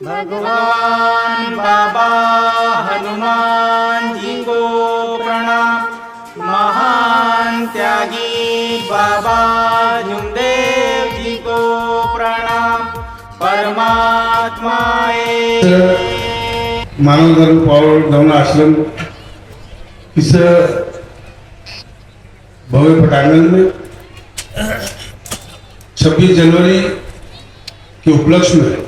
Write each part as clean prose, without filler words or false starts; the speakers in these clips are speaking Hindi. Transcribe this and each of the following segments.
भगवान बाबा हनुमान जी को प्रणाम। महान त्यागी बाबा जुमदेव जी को प्रणाम। परमात्माए मानव धर्म पावर धर्म आश्रम इस भव्य पटांगण में 26 जनवरी के उपलक्ष्य में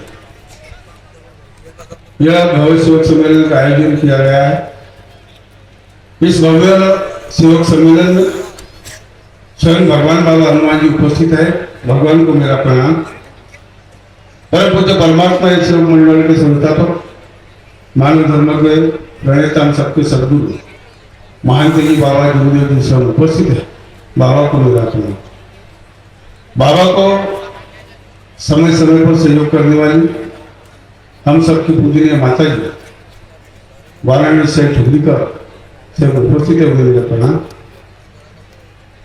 यह भव्य सेवक सम्मेलन का आयोजन किया गया है। इस भव्य सेवक सम्मेलन में स्वयं भगवान बाबा हनुमान जी उपस्थित है। भगवान को मेरा प्रणाम। परम पूज्य परमात्मा सेवक मंडल के संस्थापक मानव धर्म के प्रणेता हम सबके सदगुरु महान तेजी बाबा जुमदेव जी स्वयं उपस्थित है। बाबा को मेरा प्रणाम। बाबा को समय समय पर सहयोग करने वाली हम सबकी पूजनीय माता जी वाराणसी से ठुकरीकर से उपस्थित है। मेरा प्रणाम।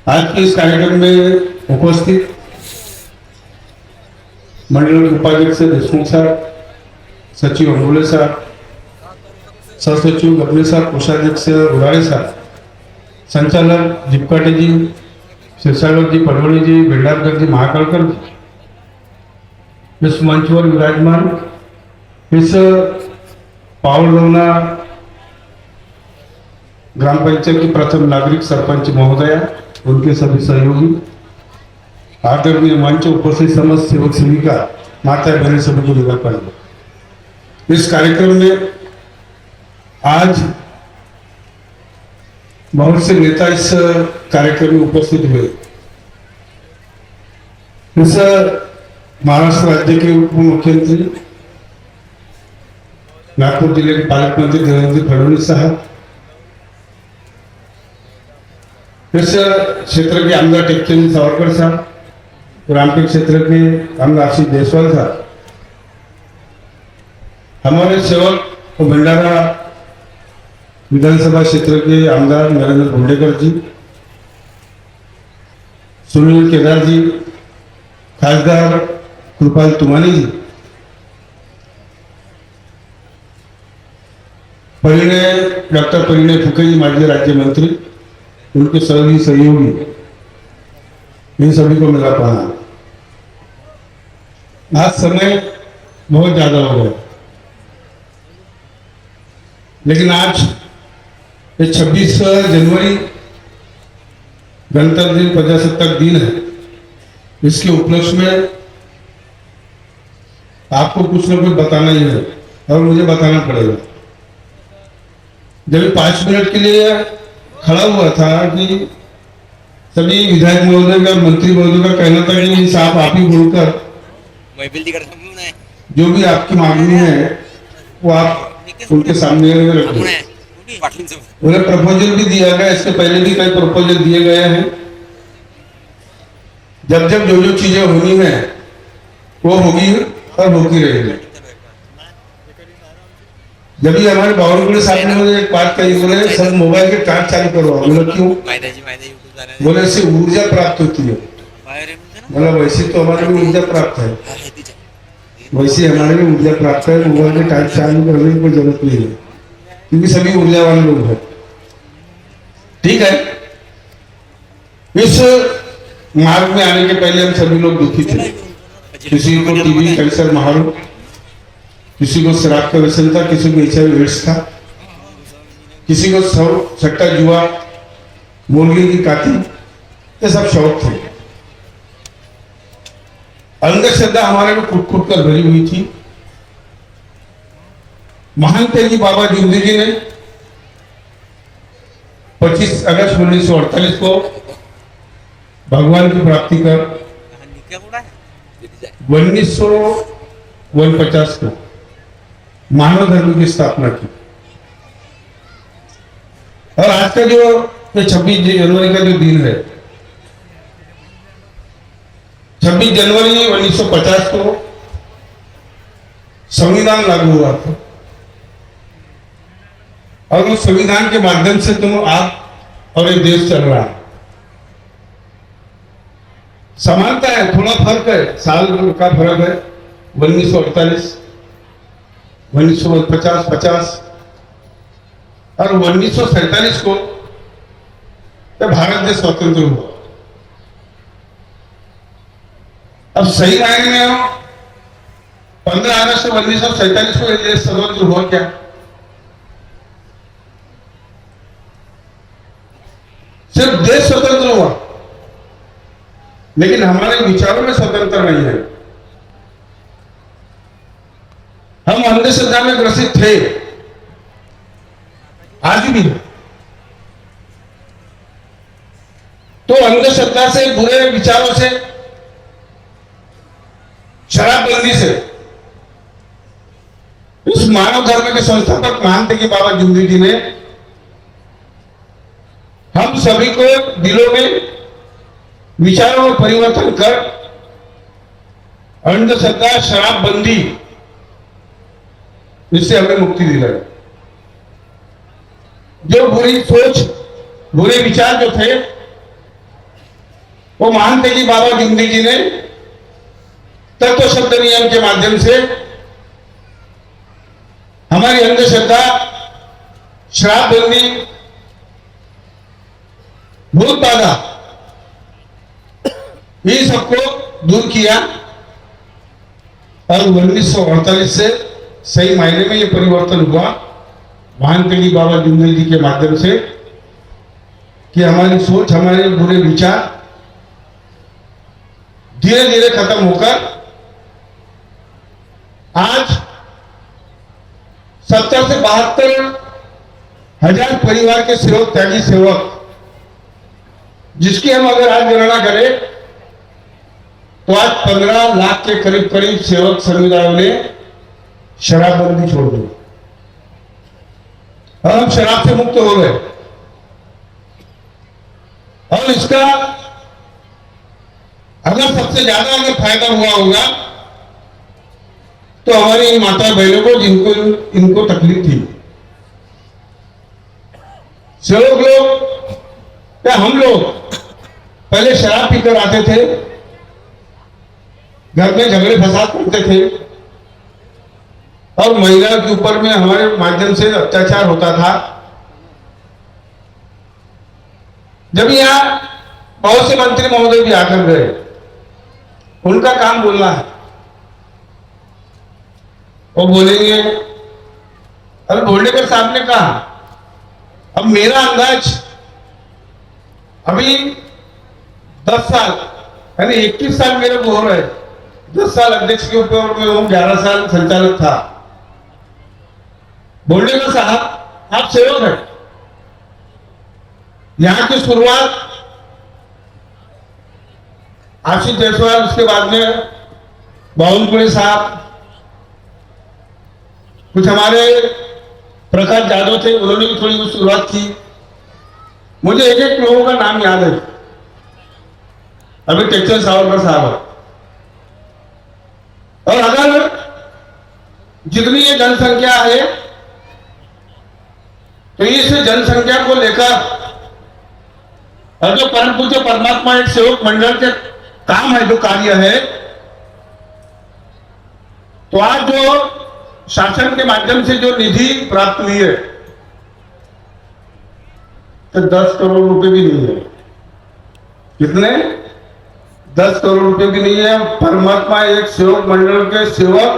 आज के इस कार्यक्रम में उपस्थित मंडल के उपाध्यक्ष देशमुख साहब, सचिव अंगुले साहब, सहसचिव गबले साहब, कोषाध्यक्ष उराड़े साहब, संचालक जिपकाटे जी, शिरसागर जी, पडवणी जी, बेंडारकर जी, महाकालकर जी, इस मंच पर विराजमान इस पावरदौना ग्राम पंचायत की प्रथम नागरिक सरपंच महोदया, उनके सभी सहयोगी, आदरणीय मंच उपस्थित समस्त सेवक सेविका, माता बहनें सभी को मेरा प्रणाम। इस कार्यक्रम में आज बहुत से नेता इस कार्यक्रम में उपस्थित हुए। इस महाराष्ट्र राज्य के उप मुख्यमंत्री, नागपुर जिले के पालक मंत्री देवेंद्र फडणवीस साहब, इस क्षेत्र के आमदार टेकचंद सावरकर साहब, रामटेक क्षेत्र के आमदार आशीष देसवाल साहब, हमारे सेवक और भंडारा विधानसभा क्षेत्र के आमदार नरेंद्र भोंडेकर जी, सुनील केदार जी, खासदार कृपाल तुमानी जी, डॉक्टर परिणय फुके जी, माजी राज्य मंत्री, उनके सभी सहयोगी, इन सभी को मेरा प्रणाम। आज समय बहुत ज्यादा हो गया, लेकिन आज ये 26 जनवरी गणतंत्र दिन, प्रजासत्ताक दिन है। इसके उपलक्ष्य में आपको कुछ न कुछ बताना ही है और मुझे बताना पड़ेगा। जब 5 मिनट के लिए खड़ा हुआ था कि सभी विधायक महोदय का, मंत्री महोदय का कहना था कि साहब आप ही बोलकर जो भी आपकी मांगनी है वो आप उनके सामने रखें। उन्हें प्रपोजल भी दिया गया, इसके पहले भी कई प्रपोजल दिए गए हैं। जब जब जो जो चीजें होनी है वो होगी और होती रहेगी। जब भी हमारे बावनकुड़े साहब ने मुझे एक बात कही, बोले सर मोबाइल के टॉर्च चालू करवाओ। बोले क्यों? बोले इससे ऊर्जा प्राप्त होती है। बोला वैसे तो हमारे में ऊर्जा प्राप्त है, वैसे हमारे में ऊर्जा प्राप्त है। मोबाइल के टॉर्च चालू करने की कोई जरूरत नहीं है, क्योंकि सभी ऊर्जावान लोग हैं। ठीक है। इस मार्ग में आने के पहले हम सभी लोग दुखी थे। किसी को टीबी, कैंसर, महारोग, किसी को शराब का व्यसन था, किसी को HIV एड्स था, किसी को सट्टा जुआ, मुर्गी की काती, ये सब शौक थे। अंधश्रद्धा हमारे में फुट फुट कर भरी हुई थी। महान तेजी बाबा जुमदेव जी ने 25 अगस्त 1948 को भगवान की प्राप्ति कर 1949 को मानव धर्म की स्थापना की। और आज का जो 26 जनवरी का जो दिन है, 26 जनवरी 1950 को संविधान लागू हुआ था। और उस संविधान के माध्यम से तुम आप और ये देश चल रहा है। समानता है, थोड़ा फर्क है, साल का फर्क है। 1948 1950 और 1947 को जब भारत देश स्वतंत्र हुआ। अब सही मायने में हम 15 अगस्त 1947 को ये देश स्वतंत्र हुआ क्या? सिर्फ देश स्वतंत्र हुआ, लेकिन हमारे विचारों में स्वतंत्र नहीं है। हम अंधश्रद्धा में ग्रसित थे, आज भी है। तो अंधश्रद्धा से, बुरे विचारों से, शराबबंदी से इस मानव धर्म के संस्थापक मानते कि बाबा जुमली जी ने हम सभी को दिलों में, विचारों में परिवर्तन कर अंधश्रद्धा, शराबबंदी, इससे हमें मुक्ति दिलाई। जो बुरी सोच, बुरे विचार जो थे, वो मानते कि बाबा जुमली जी ने तत्व शब्द नियम के माध्यम से हमारी अंधश्रद्धा, शराबबंदी, भूत बाधा, ये सबको दूर किया और 1948 से सही मायने में ये परिवर्तन हुआ मानते कि बाबा जुमली जी के माध्यम से कि हमारी सोच, हमारे बुरे विचार धीरे धीरे खत्म होकर आज 70 से 72 हजार परिवार के सेवक, त्यागी सेवक, जिसकी हम अगर आज गणना करें तो आज 15 लाख के करीब करीब सेवक समुदायों ने शराबबंदी छोड़ दी और हम शराब से मुक्त हो गए। और इसका अगर सबसे ज्यादा अगर फायदा हुआ होगा तो हमारी इन माता बहनों को, जिनको इनको तकलीफ थी। सेवक लोग या हम लोग पहले शराब पीकर आते थे, घर में झगड़े फसाद करते थे और महिला के ऊपर में हमारे माध्यम से अत्याचार होता था। जब यहां बहुत से मंत्री महोदय भी आकर गए, उनका काम बोलना है, वो बोलेंगे, अरे बोलनेकर साहब ने कहा, अब मेरा अंदाज अभी 10 साल यानी 21 साल मेरे को हो रहे, 10 साल अध्यक्ष के ऊपर में हूं, 11 साल संचालक था। बोलनेकर साहब आप सेवक हैं, यहां की शुरुआत आशीष जायसवाल, उसके बाद में बावनकुळे साहब, कुछ हमारे प्रकाश यादव थे, उन्होंने भी थोड़ी कुछ शुरुआत की। मुझे एक एक लोगों का नाम याद है। अभी टेक्चर सावरकर साहब, और अगर जितनी ये जनसंख्या है तो इस जनसंख्या को लेकर और जो परम पूज्य परमात्मा एक सेवक मंडल के काम है, जो कार्य है, तो आज जो शासन के माध्यम से जो निधि प्राप्त हुई है तो 10 करोड़ रुपए भी नहीं है। कितने? 10 करोड़ रुपए भी नहीं है। परमात्मा एक सेवक मंडल के सेवक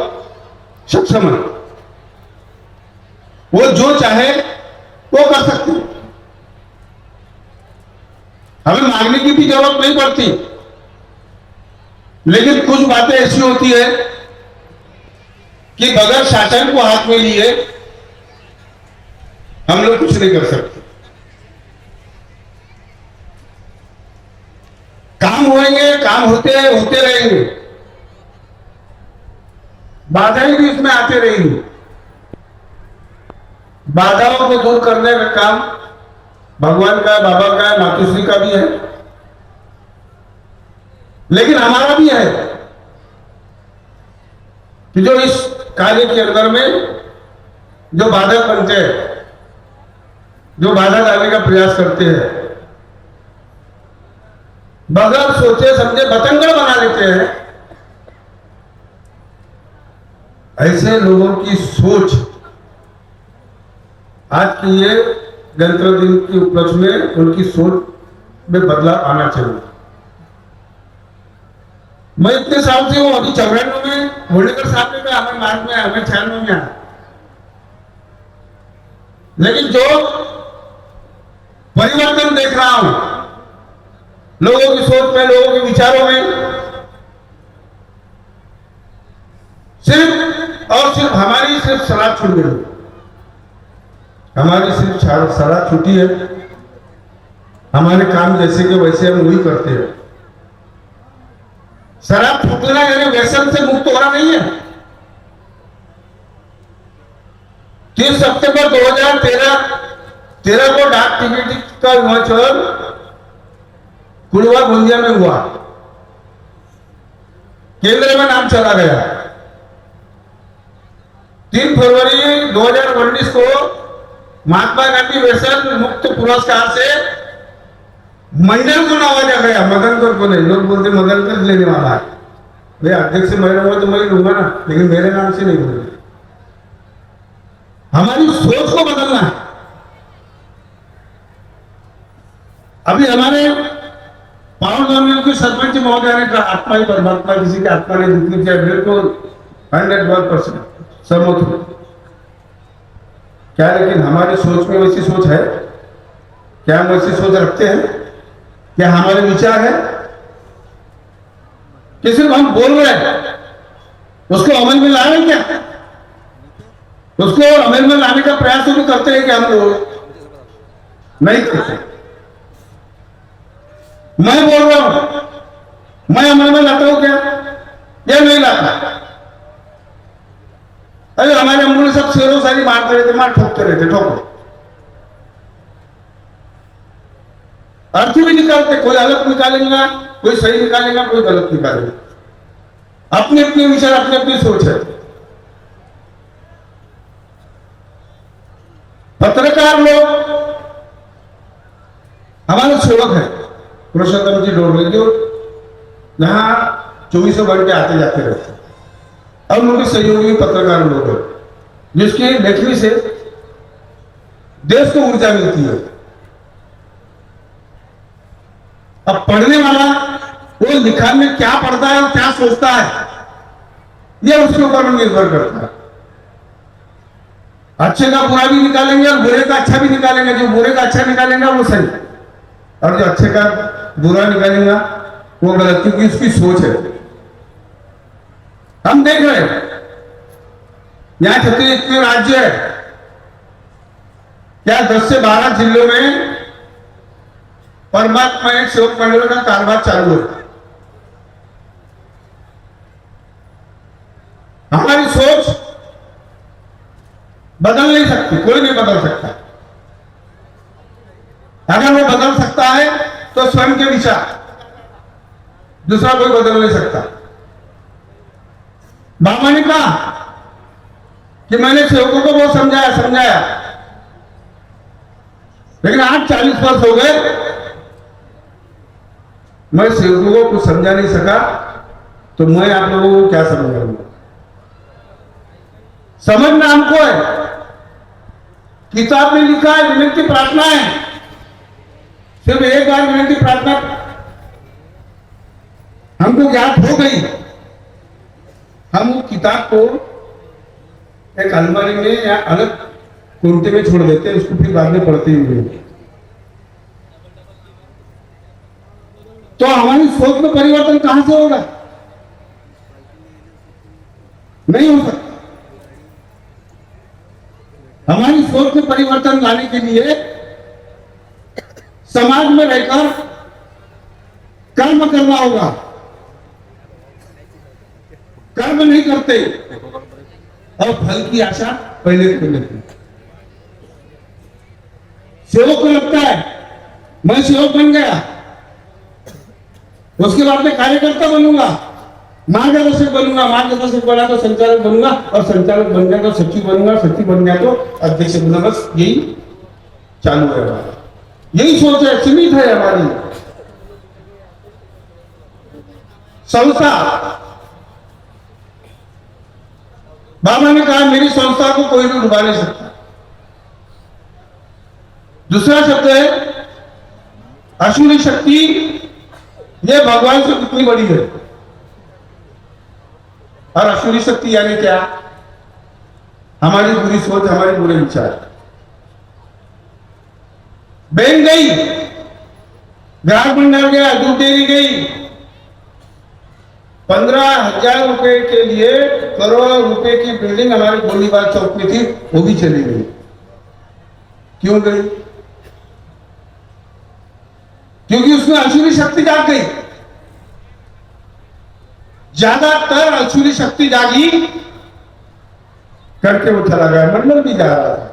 सक्षम है, वो जो चाहे वो कर सकते हैं। हमें मांगने की भी जरूरत नहीं पड़ती, लेकिन कुछ बातें ऐसी होती है कि बगैर शासन को हाथ में लिए हम लोग कुछ नहीं कर सकते। काम होंगे, काम होते रहेंगे, बाधाएं भी इसमें आते रहेंगी। बाधाओं को दूर करने का काम भगवान का, बाबा का, मातुश्री का भी है, लेकिन हमारा भी है कि जो इस कार्य के अंदर में जो बाधक बनते हैं, जो बाधा डालने का प्रयास करते हैं, बगैर सोचे समझे बतंगड़ बना लेते हैं ऐसे लोगों की सोच आज की ये गणतंत्र दिन के उपलक्ष्य में उनकी सोच में बदलाव आना चाहिए। मैं इतने साल से हूं, अभी 94 में होलीकर साहब ने हमें मार्ग में हमें 96 में आया, लेकिन जो परिवर्तन देख रहा हूं लोगों की सोच में, लोगों के विचारों में, सिर्फ और सिर्फ हमारी सिर्फ शराब छूट गई, हमारी सिर्फ शराब छूटी है। हमारे काम जैसे के वैसे हम वही करते हैं। शराब छूटना यानी व्यसन से मुक्त होना नहीं है। 30 सितंबर 2013 को डाक टिकट का विमोचन कुड़वा गोंदिया में हुआ, केंद्र में नाम चला गया। 3 फरवरी 2019 को महात्मा गांधी व्यसन मुक्त पुरस्कार से मंडल को नवाजा गया, मदनकर को नहीं। लोग बोलते मदनकर लेने वाला है, भाई अध्यक्ष मैं रहूंगा तो मैं लूंगा ना, लेकिन मेरे नाम से नहीं बोले। हमारी सोच को बदलना है। अभी हमारे पावन गवर्नमेंट के सरपंच महोदय ने कहा आत्मा ही परमात्मा, किसी की आत्मा ने जितनी चाहिए बिल्कुल 100% सहमत हूं। क्या लेकिन हमारी सोच में वैसी सोच है? क्या हम वैसी सोच रखते हैं? क्या हमारे विचार है कि सिर्फ हम बोल रहे हैं, उसको अमल में ला रहे हैं? क्या उसको अमल में लाने का प्रयास भी करते हैं कि हम लोग नहीं करते? मैं बोल रहा हूं, मैं अमल में लाता हूं क्या या नहीं लाता? अरे हमारे अमूल सब शेरों सारी मारते रहते, मार ठोकते रहते, ठोको अर्थ भी निकालते, कोई अलग निकालेगा, कोई सही निकालेगा, कोई गलत निकालेगा। अपने अपने विचार, अपनी अपनी सोच है। पत्रकार लोग हमारे सेवक है, पुरुषोत्तम जी डोरले, जो यहां 24 घंटे आते जाते रहते, और उनके सहयोगी पत्रकार लोग हैं, जिसके लेखनी से देश को ऊर्जा मिलती है। अब पढ़ने वाला वो लिखा में क्या पढ़ता है और क्या सोचता है, यह उसके ऊपर निर्भर करता है। अच्छे का बुरा भी निकालेंगे और बुरे का अच्छा भी निकालेंगे। जो बुरे का अच्छा निकालेगा वो सही, और जो अच्छे का बुरा निकालेगा वो गलत, क्योंकि उसकी सोच है। हम देख रहे हैं यहां 36 राज्य है, क्या 10 से 12 जिलों में परमात्मा एक सेवक मंडल का कारोबार चालू है। हमारी सोच बदल नहीं सकती, कोई नहीं बदल सकता। अगर वो बदल सकता है तो स्वयं के विचार, दूसरा कोई बदल नहीं सकता। बाबा ने कहा कि मैंने सेवकों को बहुत समझाया, लेकिन आज 40 वर्ष हो गए, मैं सेवकों को कुछ समझा नहीं सका, तो मैं आप लोगों को क्या समझाऊंगा? समझना हमको है। किताब में लिखा है विनती प्रार्थना है, सिर्फ एक बार विनती प्रार्थना हमको ज्ञात हो गई, हम उस किताब को एक अलमारी में या अलग कुंटे में छोड़ देते हैं, उसको फिर बाद में पढ़ते ही हुए। तो हमारी सोच में परिवर्तन कहां से होगा? नहीं हो सकता। हमारी सोच में परिवर्तन लाने के लिए समाज में रहकर कर्म करना होगा। कर्म नहीं करते और फल की आशा पहले कर लेते। सेवक को लगता है मैं सेवक बन गया, उसके बाद में कार्यकर्ता बनूंगा, मार्गदर्शक बनूंगा, मार्गदर्शक बना तो संचालक बनूंगा, और संचालक बन गया तो सचिव बनूंगा, सचिव बन गया तो अध्यक्ष बनूंगा। बस यही चालू है हमारा, यही सोच है, सीमित है हमारी संस्था। बाबा ने कहा मेरी संस्था को कोई भी डुबा नहीं सकता। दूसरा शब्द है आसुरी शक्ति, ये भगवान से कितनी बड़ी है। और आसुरी शक्ति यानी क्या? हमारी बुरी सोच, हमारे बुरे विचार। बैंक गई, ग्राहक भंडार गया, दूध डेयरी गई, 15,000 रुपए के लिए करोड़ रुपए की बिल्डिंग हमारे गोलीबार चौक में थी, वो भी चली गई। क्यों गई? क्योंकि उसमें आसुरी शक्ति जाग गई। ज्यादातर आसुरी शक्ति जागी करके वो चला गया। मंडल भी जा रहा था,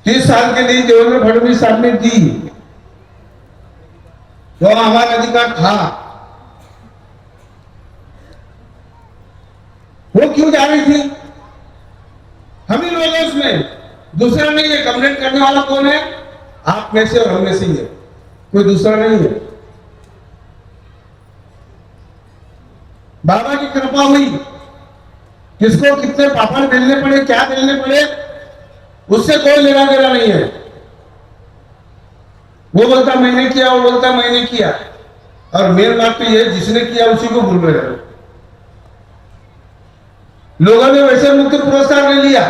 30 साल के लिए देवेंद्र फडणवीस साहब ने दी, वो हमारा अधिकार था। वो क्यों जा रही थी? हम ही लोग हैं उसमें, दूसरा नहीं है। कंप्लेंट करने वाला कौन है? आप में से और हम में से ही है, कोई दूसरा नहीं है। बाबा की कृपा हुई, किसको कितने पापड़ बेलने पड़े, क्या बेलने पड़े, उससे कोई लेना देना नहीं है। वो बोलता मैंने किया, वो बोलता मैंने किया। और मेन बात तो ये, जिसने किया उसी को भूल रहे हैं। लोगों ने वैसे मुक्ति पुरस्कार ले लिया,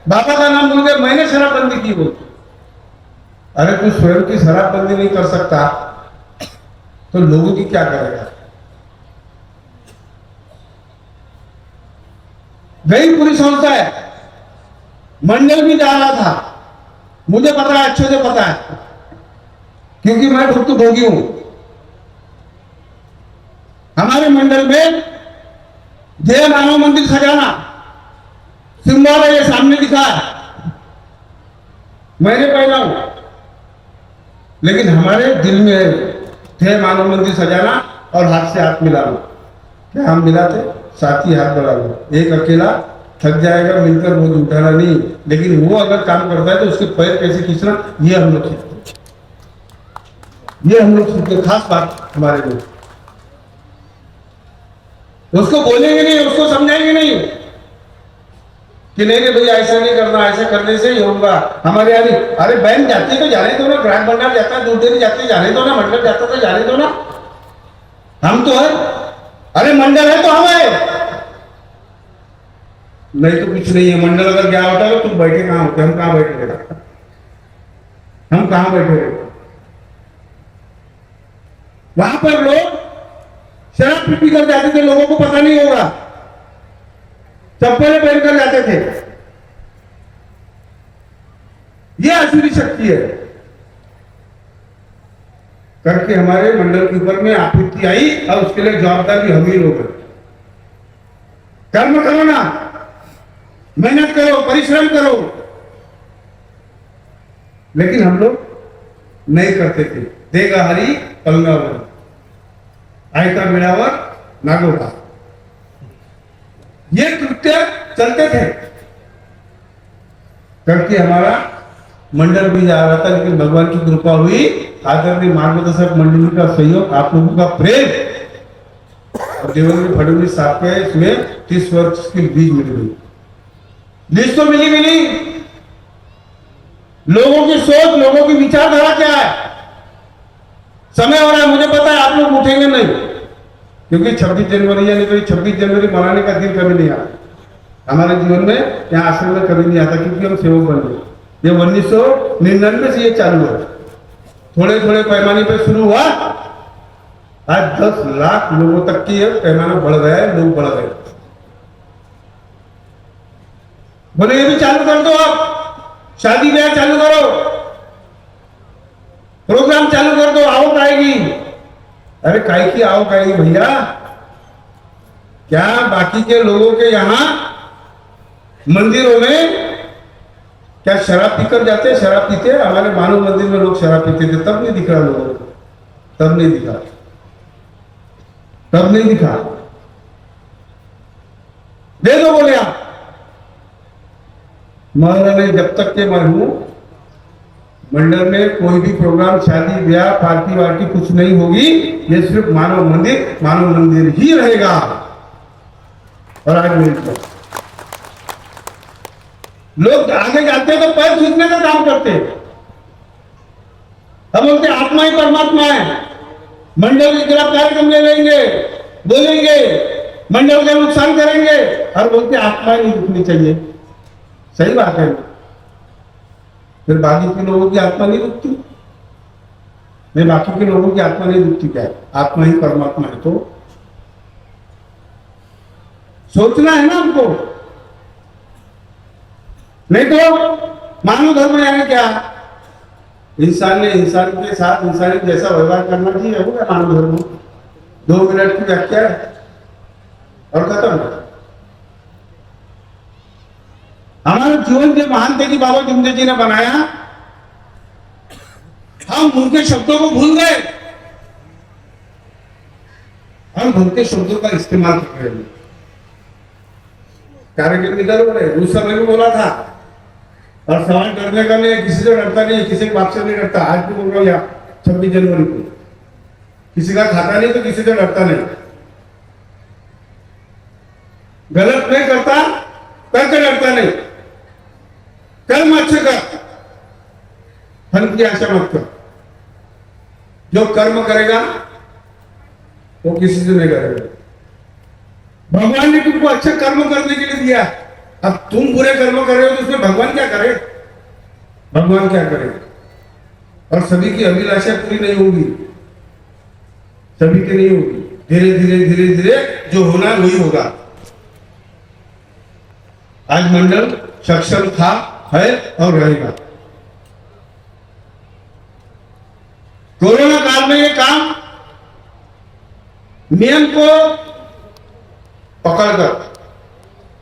बाबा का नाम भूल गए, मैंने शराबबंदी की। बोलते अरे तू स्वयं की शराबबंदी नहीं कर सकता तो लोगों की क्या करेगा? गई पूरी संस्था है, मंडल भी जा रहा था, मुझे पता है, अच्छे से पता है, क्योंकि मैं भुक्तभोगी हूं। हमारे मंडल में जय मानव मंदिर सजाना सिंबल है, ये सामने दिखा है, मैंने पहना हूं। लेकिन हमारे दिल में है जय मानव मंदिर सजाना और हाथ से हाथ मिलाना। क्या हम मिलाते? साथ ही हाथ बढ़ाना। एक अकेला थक जाएगा, मिलकर बोझ उठाना नहीं, लेकिन वो अगर काम करता है तो उसके पैर कैसे खींचना, ये हम लोग सीखते, ये हम लोग सीखते। खास बात हमारे लोग, उसको बोलेंगे नहीं, उसको समझाएंगे नहीं कि नहीं भैया ऐसा नहीं करना, ऐसा करने से ही होगा। हमारे यहाँ नहीं, अरे बैंक जाती तो जाने दो ना, ग्राहक भंडार जाता है, दूध डेयरी जाती जाने दो ना, मंडल जाता तो जाने दो ना। हम तो है, अरे मंडल है तो हम है, नहीं तो कुछ नहीं है। मंडल अगर क्या होता है तो तुम बैठे कहां होते? हम कहां बैठे रहते? हम कहां बैठे रहते? वहां पर लोग शराब पी कर जाते थे, लोगों को पता नहीं होगा, चप्पलें पहनकर जाते थे। यह आसुरी शक्ति है। करके हमारे मंडल के ऊपर में आपत्ति आई और उसके लिए जवाबदार भी हम ही लोग हैं। कर्म करो ना, मेहनत करो, परिश्रम करो, लेकिन हम लोग नहीं करते थे। देगा हरी पलंगावर, आयता मिलावर नागोगा, ये कृत्य चलते थे। करके हमारा मंडल भी जा रहा था, लेकिन भगवान की कृपा हुई, आदरणीय मार्गदर्शक मंडली का सहयोग, आप लोगों का प्रेम और देवेंद्र फडणवीस साहब के इसमें 30 वर्ष की बीज मिल गई। बीज तो मिली, लोगों की सोच, लोगों की विचारधारा क्या है। समय हो रहा है, मुझे पता है आप लोग उठेंगे नहीं, क्योंकि 26 जनवरी यानी कोई 26 जनवरी मनाने का दिन कभी नहीं आता हमारे जीवन में, यहाँ आश्रम में कभी नहीं आता, क्योंकि हम सेवक बन गए। ये 1999 से ये चालू है, थोड़े थोड़े पैमाने पे शुरू हुआ, आज 10 लाख लोगों तक की पैमाना बढ़ गया है, लोग बढ़ गए। बोले ये भी चालू कर दो, आप शादी ब्याह चालू करो, प्रोग्राम चालू कर दो, आवक आएगी। अरे काय की आवक आएगी भैया? क्या बाकी के लोगों के यहां मंदिरों में क्या शराब पीकर जाते? शराब पीते? हमारे मानव मंदिर में लोग शराब पीते थे, तब नहीं दिख रहा लोगों को, तब नहीं दिखा, तब नहीं दिखा। दे दो बोले आप। महाराज जब तक के मैं हूं मंडल में कोई भी प्रोग्राम, शादी ब्याह, पार्टी वार्टी कुछ नहीं होगी, ये सिर्फ मानव मंदिर ही रहेगा। और आज मिलकर लोग आगे जाते हैं तो पैर खींचने का काम करते हैं। हम बोलते आत्मा ही परमात्मा है, मंडल के खिलाफ कार्यक्रम ले लेंगे, बोलेंगे, मंडल का नुकसान करेंगे और बोलते आत्मा ही नहीं रुकनी चाहिए। सही बात है, फिर बाकी के लोगों की आत्मा नहीं रुकती? नहीं, बाकी के लोगों की आत्मा नहीं रुकती क्या? आत्मा ही परमात्मा है। तो सोचना है ना हमको, नहीं तो मानव धर्म यानी क्या? इंसान ने इंसान के साथ इंसानी जैसा व्यवहार करना चाहिए, हो गया मानव धर्म। 2 मिनट की व्याख्या है और खत्म। हमारा जीवन जो महान थे कि बाबा जुमदेव जी ने बनाया, हम उनके शब्दों को भूल गए, हम उनके शब्दों का इस्तेमाल कर रहे हैं। कार्यक्रम निकल रहे उस समय भी बोला था, और सवाल करने का नहीं, किसी से डरता नहीं, किसी के बाप से नहीं डरता। आज भी बोल रहा हूं यहाँ 26 जनवरी को, किसी का खाता नहीं तो किसी से डरता नहीं, गलत नहीं करता करके डरता नहीं। कर्म अच्छे कर, फल की आशा मत कर। जो कर्म करेगा वो किसी से नहीं करेगा। भगवान ने तुमको अच्छे कर्म करने के लिए दिया, अब तुम बुरे कर्म कर रहे हो तो उसमें भगवान क्या करे? भगवान क्या करे? और सभी की अभिलाषा पूरी नहीं होगी, सभी की नहीं होगी। धीरे धीरे धीरे धीरे जो होना वही होगा। आज मंडल सक्षम था, है और रहेगा। कोरोना काल में ये काम नियम को पकड़कर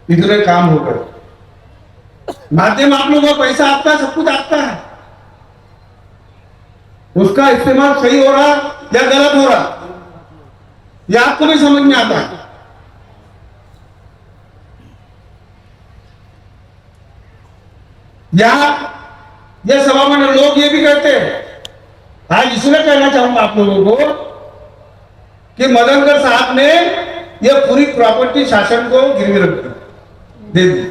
इतने काम हो गए। माध्यम आप लोगों का पैसा आपका है, सब कुछ आपका है, उसका इस्तेमाल सही हो रहा या गलत हो रहा ये आपको नहीं समझ में आता है। यहां ये सभा में लोग ये भी कहते हैं, आज इसलिए कहना चाहूंगा आप लोगों को कि मदनकर साहब ने ये पूरी प्रॉपर्टी शासन को गिरवी रख दी, दे दी।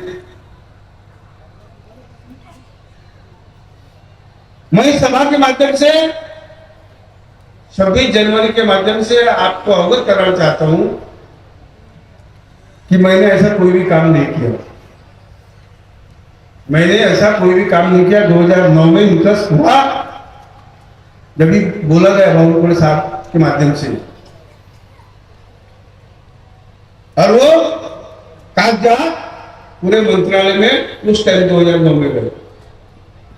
मैं इस सभा के माध्यम से 26 जनवरी के माध्यम से आपको अवगत कराना चाहता हूं कि मैंने ऐसा कोई भी काम नहीं किया। मैंने ऐसा कोई भी काम नहीं किया। 2009 में इंटरेस्ट हुआ जब भी बोला गया बाबूपुरे साहब के माध्यम से, और वो कागजात पूरे मंत्रालय में उस टाइम 2009 में गए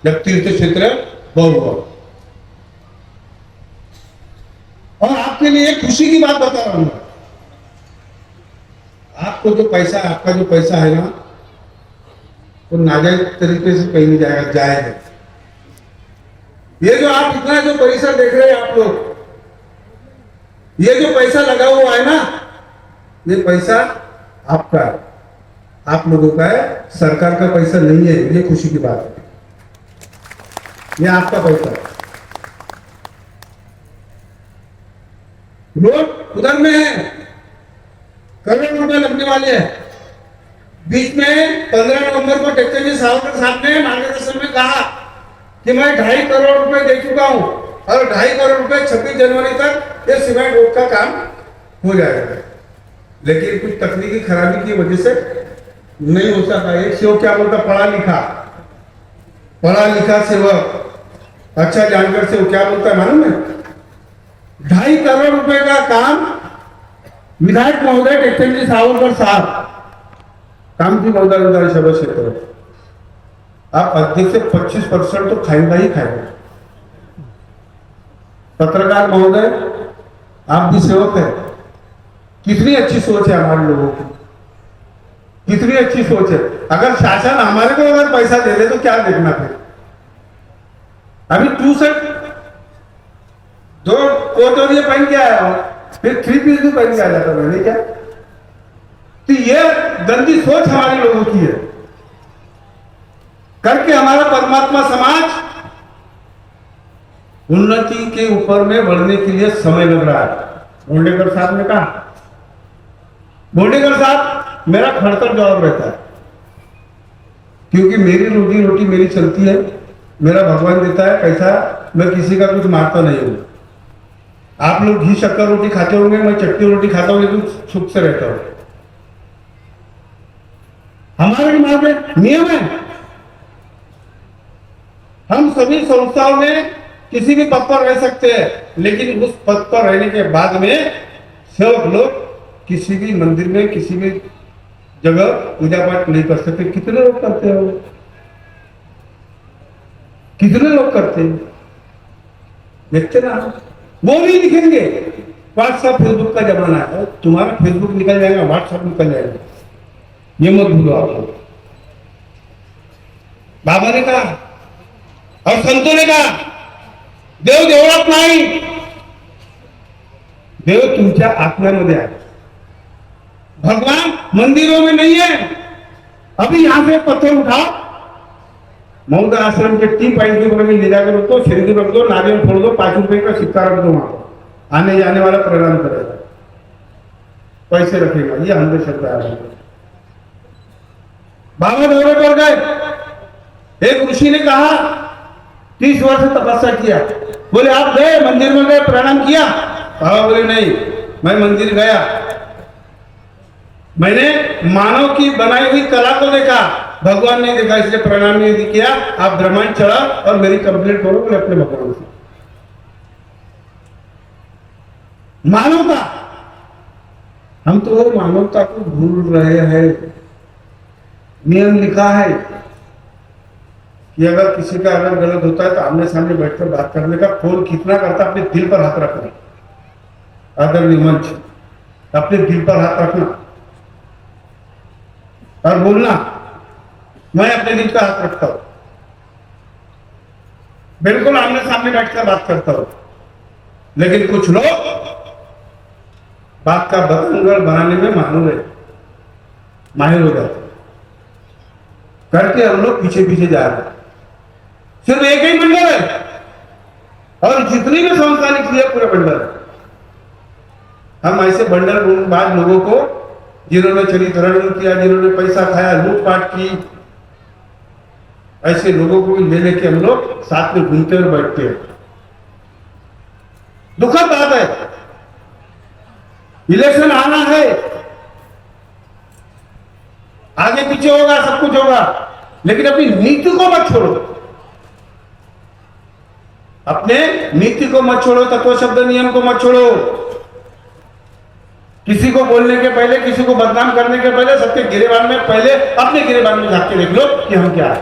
जब तीर्थ क्षेत्र बहुत हुआ। और आपके लिए एक खुशी की बात बता रहा हूं, आपको जो पैसा, आपका जो पैसा है ना, वो नाजायज तरीके से कहीं नहीं जाएगा, जाएगा। ये जो आप इतना जो पैसा देख रहे हैं आप लोग, ये जो पैसा लगा हुआ है ना, ये पैसा आपका है, आप लोगों का है, सरकार का पैसा नहीं है। ये खुशी की बात है, ये आपका पैसा है। रोड उधर में है, करोड़ रुपए लगने वाले हैं। बीच में 15 नवंबर को टेक्नोलॉजी सावरकर साहब ने मार्गदर्शन में कहा कि मैं 2.5 करोड़ रुपए दे चुका हूं और 2.5 करोड़ रुपए 26 जनवरी तक ये सीमेंट रोड का काम हो जाएगा। लेकिन कुछ तकनीकी खराबी की वजह से नहीं हो सका। एक सेवक क्या बोलता, पढ़ा लिखा सेवक, अच्छा जानकर से वो क्या बोलता है मालूम है? 2.5 करोड़ रुपए का काम विधायक महोदय टेक्नोलॉजी सावरकर साहब काम की महोदय सभा क्षेत्र, आप अध्यक्ष से 25% तो खाएगा ही खाएगा। पत्रकार महोदय आप भी सेवक है, कितनी अच्छी सोच है हमारे लोगों की, कितनी अच्छी सोच है। अगर शासन हमारे को अगर पैसा दे दे तो क्या देखना फिर? अभी 2 सेट 2 कोट और ये पहन के आया, फिर 3 पीस भी पहन के आ जाता मैंने क्या? तो ये गंदी सोच हमारे लोगों की है। करके हमारा परमात्मा समाज उन्नति के ऊपर में बढ़ने के लिए समय लग रहा है। बोंडेकर साहब ने कहा, बोंडेकर साहब मेरा खड़तर जवाब रहता है क्योंकि मेरी रोजी रोटी मेरी चलती है, मेरा भगवान देता है पैसा, मैं किसी का कुछ मारता नहीं हूँ। आप लोग घी शक्कर रोटी खाते होंगे, मैं चटनी रोटी खाता हूँ, लेकिन सुख से रहता हूँ। हमारे दिमाग में नियम है, हम सभी संस्थाओं में किसी भी पद पर रह सकते हैं, लेकिन उस पद पर रहने के बाद में सेवक लोग किसी भी मंदिर में किसी भी जगह पूजा पाठ नहीं कर सकते। कितने लोग करते हो? कितने लोग करते हैं? देखते ना, वो नहीं दिखेंगे। व्हाट्सएप फेसबुक का जमाना है, तुम्हारा फेसबुक निकल जाएगा, व्हाट्सएप निकल जाएगा, ये मत भूलो आप लोग। बाबा ने कहा और संतों ने कहा, देव देवळात नाही, देव तुमच्या आत्म्यामध्ये आहे। भगवान मंदिरों में नहीं है। अभी यहां से पत्थर उठाओ, मौदा आश्रम के 3 पॉइंट के ऊपर में ले जाकर रख दो, सिंदूर रख दो, नारियल फोड़ दो, 5 रुपए का सिक्का रख दो, वहां आने जाने वाला प्रणाम करेगा, पैसे रखेगा। ये अंधश्रद्धा है। बाबा दौरे पर गए, एक ऋषि ने कहा 30 वर्ष तपस्या किया। बोले आप गए मंदिर में, गए प्रणाम किया? बाबा बोले नहीं, मैं मंदिर गया, मैंने मानव की बनाई हुई कला को देखा, भगवान ने देखा, इसलिए प्रणाम नहीं किया। आप ब्रह्मांड चढ़ा और मेरी कंप्लेंट करो बोले अपने भगवान से। मानवता, हम तो वो मानवता को भूल रहे हैं। नियम लिखा है कि अगर किसी का अगर गलत होता है तो आमने सामने बैठकर बात करने का। फोन कितना करता, अपने दिल पर हाथ रखना। अगर निमंच अपने दिल पर हाथ रखना और बोलना, मैं अपने दिल पर हाथ रखता हूं, बिल्कुल आमने सामने बैठकर बात करता हूं। लेकिन कुछ लोग बात का बतंगड़ बनाने में माहिर हो जाते करके हम लोग पीछे पीछे जा रहे हैं। सिर्फ एक ही मंडल है और जितनी भी संस्था निकली है पूरे मंडल है। हम ऐसे बंडलबाज लोगों को, जिन्होंने चरित्रहरण किया, जिन्होंने पैसा खाया, लूटपाट की, ऐसे लोगों को ले लेके हम लोग साथ में घूमते हुए बैठते हैं। दुखद बात है, इलेक्शन आना है, आगे पीछे होगा, सब कुछ होगा, लेकिन अपनी नीति को मत छोड़ो। अपने नीति को मत छोड़ो, तत्व शब्द नियम को मत छोड़ो। किसी को बोलने के पहले, किसी को बदनाम करने के पहले, सबके गिरेबान में पहले अपने गिरेबान में झांक के देख लो कि हम क्या है।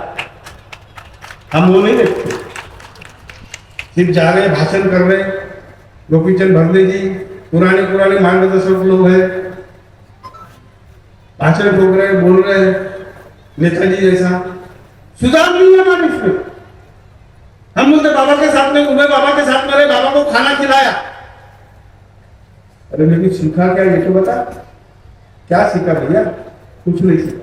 हम वो नहीं देखते, सिर्फ जा रहे भाषण कर रहे। गोपीचंद भरले जी पुराने मार्गदर्शक लोग हैं, भाषण ठोक रहे, बोल रहे, नेताजी जैसा। सुधार नहीं है हमारे इसमें। हम बोलते बाबा के साथ में घूमे, बाबा के साथ में रहे, बाबा को खाना खिलाया। अरे लेकिन सीखा क्या, ये तो बता, क्या सीखा भैया? कुछ नहीं सीखा।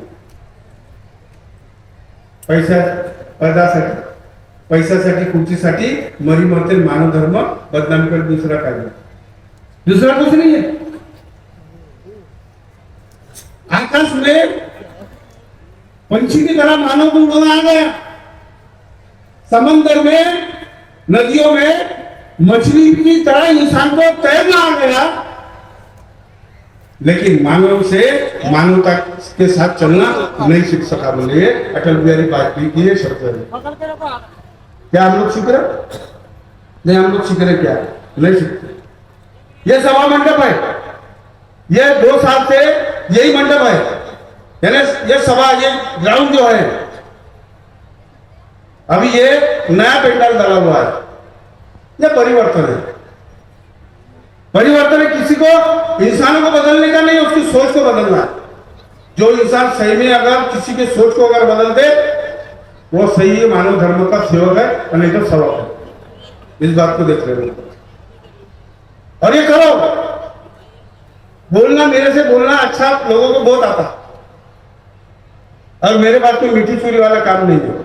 पैशासाठी खुर्चीसाठी मरी मरते, मानव धर्म बदनाम कर, दूसरा काय नहीं, दूसरा कुछ नहीं है। आकाश में पंछी की तरह मानव को उड़ना आ गया, समंदर में, नदियों में मछली की तरह इंसान को तैरना आ गया, लेकिन मानव से मानवता के साथ चलना नहीं सीख सका। बोले अटल बिहारी वाजपेयी की ये शब्द है। क्या हम लोग सीख रहे? नहीं, हम लोग सीख रहे क्या? नहीं सीखते। ये सभा मंडप है, ये 2 साल से यही मंडप है, यानी ये सभा, ये ग्राउंड जो है, अभी ये नया पेंडाल डाला हुआ है। ये परिवर्तन है। परिवर्तन है, किसी को, इंसानों को बदलने का नहीं, उसकी सोच को बदलना है। जो इंसान सही में अगर किसी की सोच को अगर बदल दे, वो सही मानव धर्म का सेवक है और नहीं तो सवक है। इस बात को देख रहे हो। और ये करो, बोलना, मेरे से बोलना अच्छा लोगों को बहुत आता, और मेरे बात में मीठी चूरी वाला काम नहीं है।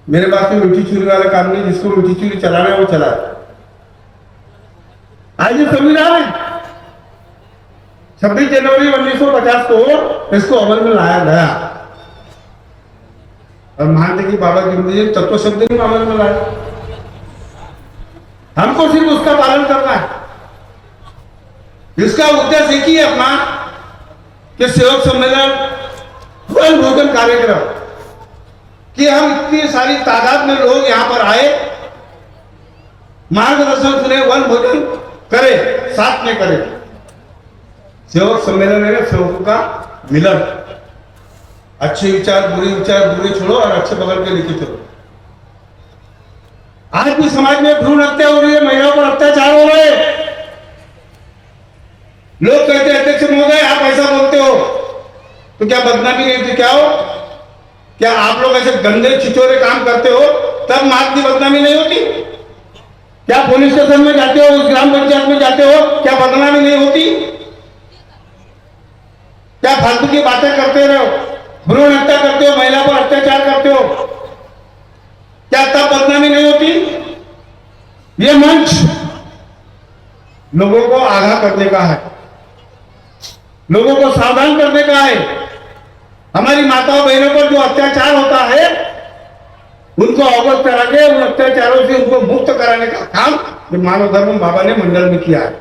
मेरे बात में मीठी चूरी वाला काम नहीं, जिसको मीठी चूरी चलाना है वो चलाए। आज ये संविधान है, 26 जनवरी 1950 को इसको अमल में लाया गया। और मानते कि बाबा जी तत्व शब्द नहीं अमल में लाए। हमको सिर्फ उसका पालन करना है। इसका उद्देश्य एक ही है अपना कि सेवक सम्मेलन वन भोजन कार्यक्रम कि हम इतनी सारी तादाद में लोग यहां पर आए, मार्गदर्शन सुने, वन भोजन करे, साथ में करे। सेवक सम्मेलन है सेवकों का मिलन। अच्छे विचार बुरे छोड़ो और अच्छे बगल के लेके चलो। आज भी समाज में भ्रूण हत्या हो रही है, महिलाओं पर अत्याचार हो रहे हैं। लोग कहते हैं अध्यक्ष महोदय आप ऐसा बोलते हो तो क्या बदनामी नहीं होती? क्या हो, क्या आप लोग ऐसे गंदे छिछोरे काम करते हो तब मार्ग की बदनामी नहीं होती? क्या पुलिस स्टेशन में जाते हो, उस ग्राम पंचायत में जाते हो, क्या बदनामी नहीं होती? क्या फालतू की बातें करते रहो, भ्रूण हत्या करते हो, महिला पर अत्याचार करते हो, क्या तब बदनामी नहीं होती? ये मंच लोगों को आगाह करने का है, लोगों को सावधान करने का है। हमारी माताओं बहनों पर जो अत्याचार होता है उनको अवगत करा के उन अत्याचारों से उनको मुक्त कराने का काम जो मानव धर्म बाबा ने मंडल में किया है,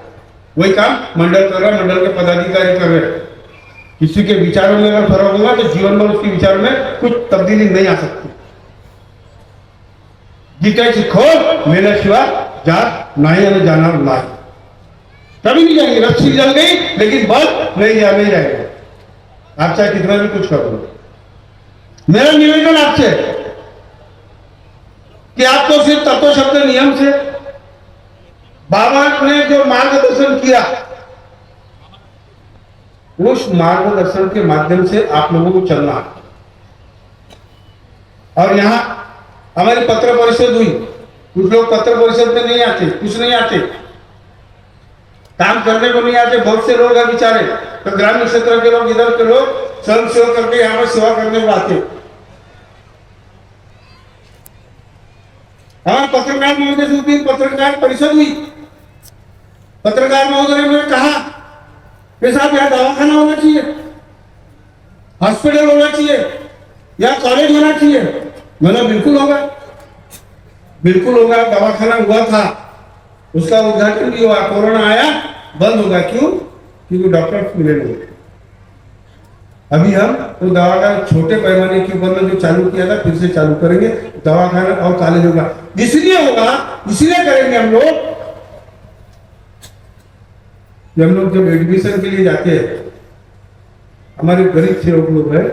वही काम मंडल कर रहा है, मंडल के पदाधिकारी कर रहे हैं। किसी के विचारों में अगर फर्क होगा तो जीवन में उसके विचारों में कुछ तब्दीली नहीं आ सकती। गीताची खोल मेरे शिवाय जात नहीं और जाना नहीं, कभी नहीं जाएंगे। रस्सी जल गई लेकिन बल नहीं जाएगा। आप चाहे कितना भी कुछ कर दो। मेरा निवेदन आपसे कि आपको सिर्फ तत्व शब्द नियम से बाबा ने जो मार्गदर्शन किया उस मार्गदर्शन के माध्यम से आप लोगों को चलना है। और यहां हमारी पत्र परिषद हुई, कुछ लोग पत्र परिषद में नहीं आते, कुछ नहीं आते, काम करने को नहीं आते। बहुत से लोग हैं बेचारे, तो ग्रामीण क्षेत्र के लोग, इधर के लोग स्वयं सेवा करके यहाँ पर सेवा करने को आते। हमारे पत्रकार महोदय से भी पत्रकार परिषद हुई। पत्रकार महोदय ने कहा कि साहब यहाँ दवाखाना होना चाहिए, हॉस्पिटल होना चाहिए, या कॉलेज होना चाहिए। मैंने बिल्कुल होगा, बिल्कुल होगा। दवाखाना हुआ था, उसका उद्घाटन भी हुआ, कोरोना आया बंद होगा। क्यों? क्योंकि डॉक्टर मिले नहीं। अभी हम तो दवाखाना छोटे पैमाने के ऊपर में जो चालू किया था फिर से चालू करेंगे। दवाखाना और कॉलेज होगा, इसलिए होगा, इसलिए करेंगे हम लोग। हम लोग जब एडमिशन के लिए जाते हैं, हमारे गरीब सेवक लोग हैं,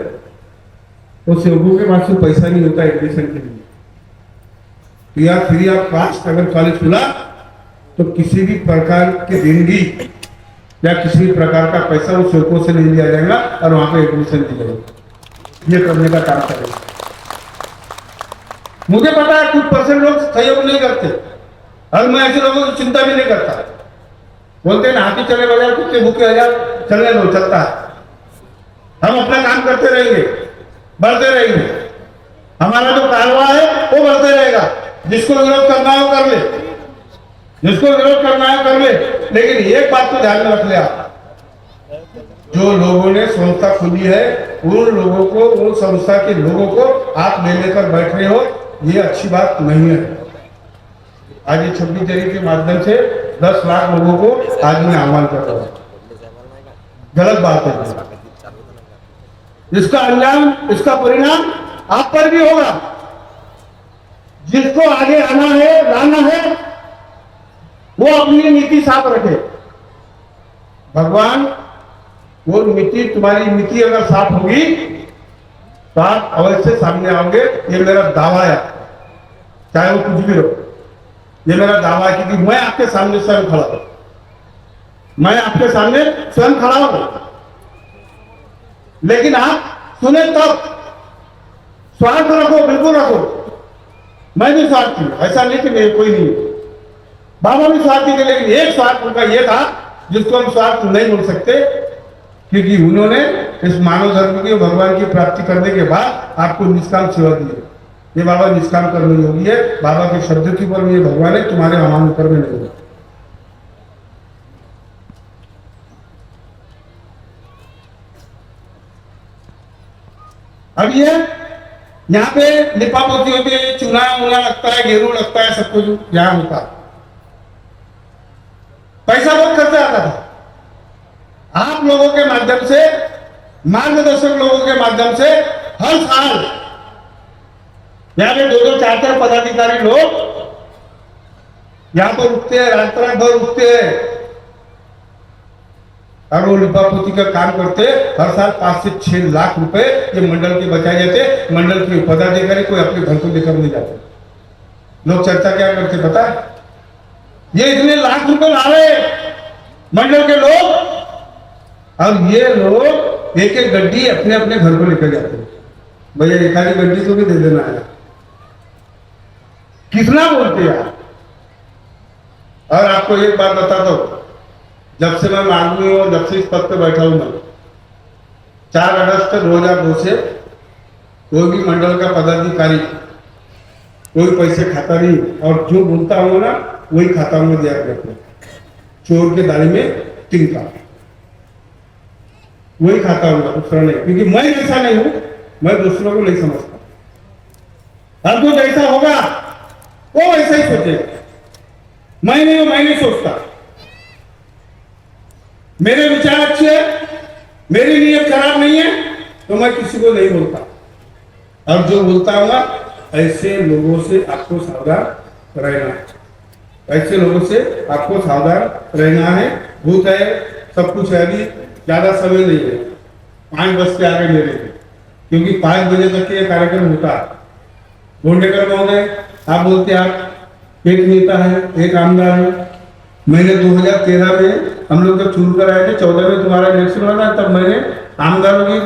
तो सेवकों के पास तो पैसा नहीं होता एडमिशन के लिए, तो या फ्री ऑफ कॉस्ट अगर कॉलेज खुला तो किसी भी प्रकार के देनगी या किसी भी प्रकार का पैसा उस सेवकों से नहीं लिया जाएगा और वहां पे एडमिशन दी जाएगी। ये करने का काम करेंगे। मुझे पता है कुछ परसेंट लोग सहयोग नहीं करते और मैं ऐसे लोगों की चिंता भी नहीं करता। बोलते हैं ना हाथी चले बाजार कुत्ते भूखे हजार, चलने दो, चलता है। हम अपना काम करते रहेंगे, बढ़ते रहेंगे। हमारा जो कारवा है वो बढ़ते रहेगा। जिसको विरोध करना हो कर ले, जिसको विरोध करना है कर ले। लेकिन एक बात तो ध्यान में रख ले आप, जो लोगों ने संस्था खुली है उन लोगों को, उन संस्था के लोगों को आप ले लेकर बैठ रहे हो, ये अच्छी बात नहीं है। आज ये 26 जनवरी के माध्यम से 10 लाख लोगों को आज मैं आह्वान कर रहा हूं, गलत बात है। इसका अंजाम, इसका परिणाम आप पर भी होगा। जिसको आगे आना है, लाना है, वो अपनी नीति साफ रखे। भगवान वो नीति, तुम्हारी नीति अगर साफ होगी तो आप अवश्य सामने आओगे। ये मेरा दावा है, चाहे वो कुछ भी हो। ये मेरा दावा है क्योंकि मैं आपके सामने स्वयं खड़ा हूं, मैं आपके सामने स्वयं खड़ा हूं। लेकिन आप सुने तब, स्वार्थ रखो, बिल्कुल रखो। मैं भी स्वार्थी हूं, ऐसा नहीं कि मेरे कोई नहीं, बाबा भी स्वार्थी थे, लेकिन एक स्वार्थ उनका ये था जिसको हम स्वार्थ नहीं बोल सकते, क्योंकि उन्होंने इस मानव धर्म की, भगवान की प्राप्ति करने के बाद आपको निष्काम सेवा दी है। ये बाबा निष्काम कर्म योगी है, बाबा के शब्द के ऊपर ये भगवान है, तुम्हारे हमारे ऊपर में नहीं है। अब ये यहाँ पे लिपापोती होती है, चूना वूना लगता है, गेरू लगता है, सब कुछ यहाँ होता है। पैसा बहुत खर्चा आता था। आप लोगों के माध्यम से, मार्गदर्शक लोगों के माध्यम से हर साल यहाँ पे 2-2, 4-4 पदाधिकारी लोग यहाँ पर रुकते हैं, रात भर रुकते हैं और वो लिपापोती का काम करते। हर साल 5 से 6 लाख रुपए ये मंडल के बचाए जाते। मंडल के पदाधिकारी कोई अपने घर को लेकर नहीं जाते। लोग चर्चा क्या करते पता है? ये इतने लाख रुपए ला रहे मंडल के लोग, और ये लोग एक एक गड्डी अपने अपने घर को लेकर जाते हैं। भैया एक आधी गड्डी तो भी दे देना है, कितना बोलते यार। और आपको एक बात बता दो, जब से मैं मालूम हूं, जब से इस पद पे बैठा हूं मैं, 4 अगस्त 2002 से कोई भी मंडल का पदाधिकारी कोई पैसे खाता नहीं, और जो बोलता हूँ ना वही खाता हूँ दिया करते। चोर के दाढ़ी में तिनका, वही खाता हूँ, दूसरा नहीं। क्योंकि मैं ऐसा नहीं हूं, मैं दूसरों को नहीं समझता। अब जो जैसा होगा वो वैसा ही सोचेगा। मैं नहीं सोचता। मेरे विचार अच्छे हैं, मेरी नीयत खराब नहीं है, तो मैं किसी को नहीं बोलता। और जो बोलता हूँ ऐसे लोगों से आपको सावधान रहना है। ऐसे लोगों से आपको सावधान रहना है। भूत है, सब कुछ है, अभी ज्यादा समय नहीं है, 5 बज के आगे मेरे, क्योंकि 5 बजे तक ये कार्यक्रम होता है। गोंडेकर महोदय, आप बोलते आप एक नेता है, एक आमदार है। मैंने 2013 में हम लोग जब चुन कर आए थे, 14 में तुम्हारा इलेक्शन हुआ ना, तब मैंने आमदारों की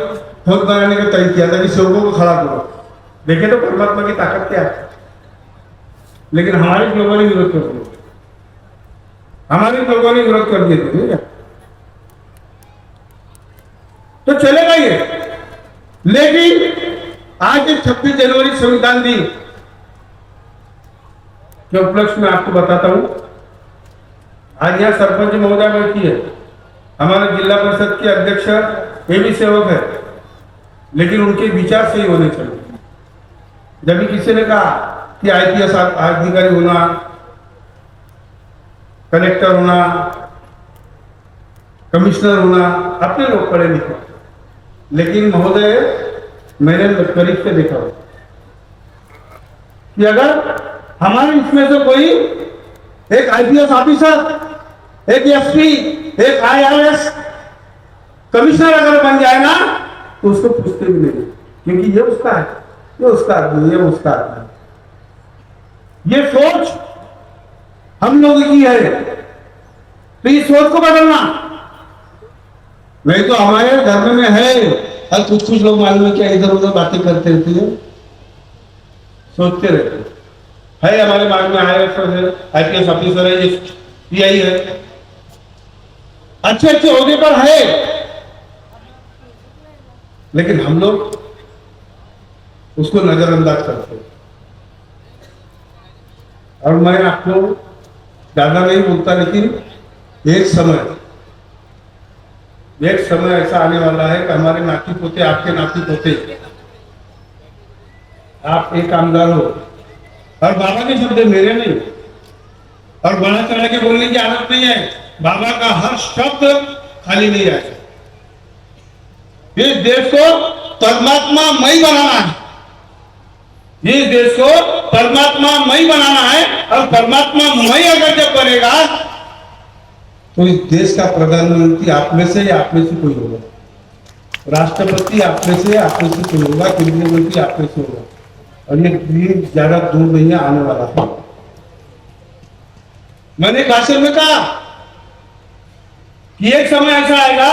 फौज बनाने का तय किया था कि सेवकों को खड़ा करो। देखे तो परमात्मा की ताकत क्या है। लेकिन हमारे लोगों ने विरोध कर दिया, हमारे लोगों ने विरोध कर दिया था, तो चलेगा ये। लेकिन आज 26 जनवरी संविधान दिन के उपलक्ष्य में आपको बताता हूं, आज यहाँ सरपंच महोदय बैठी है, हमारे जिला परिषद के अध्यक्ष ये भी सेवक है, लेकिन उनके विचार सही होने चाहिए। जब भी किसी ने कहा कि IPS अधिकारी होना, कलेक्टर होना, कमिश्नर होना, अपने लोग पढ़े लिखे, लेकिन महोदय मैंने करीब से देखा कि अगर हमारे इसमें से कोई एक IPS ऑफिसर, एक SP, एक IRS कमिश्नर अगर बन जाए ना, तो उसको पूछते भी नहीं, क्योंकि ये उसका है, ये उसका आदमी, ये उसका आदमी। ये सोच हम लोगों की है, तो इस सोच को बदलना। नहीं तो हमारे धर्म में है, और कुछ लोग मालूम है क्या इधर उधर बातें करते रहते हैं, सोचते रहते हैं। है हमारे मार्ग में IPS ऑफिसर है, ये PI है, अच्छे अच्छे ओहदे पर है, लेकिन हम लोग उसको नजरअंदाज करते हैं। और मैं आपको ज्यादा नहीं बोलता, लेकिन एक समय ऐसा आने वाला है कि हमारे नाती पोते, आपके नाती पोते, आप एक आमदार हो। और बाबा के शब्द मेरे नहीं, और बड़ा चढ़ा के बोलने की आदत नहीं है। बाबा का हर शब्द खाली नहीं आया। इस देश को परमात्मामय बनाना है, इस देश को परमात्मामय बनाना है। और परमात्मामय अगर जब बनेगा, तो इस देश का प्रधानमंत्री आप में से या आप में से कोई होगा, राष्ट्रपति आप में से कोई होगा, केंद्रीय मंत्री आप में से होगा। और ये ज्यादा दूर नहीं है, आने वाला है। मैंने भाषण में कहा कि एक समय ऐसा आएगा,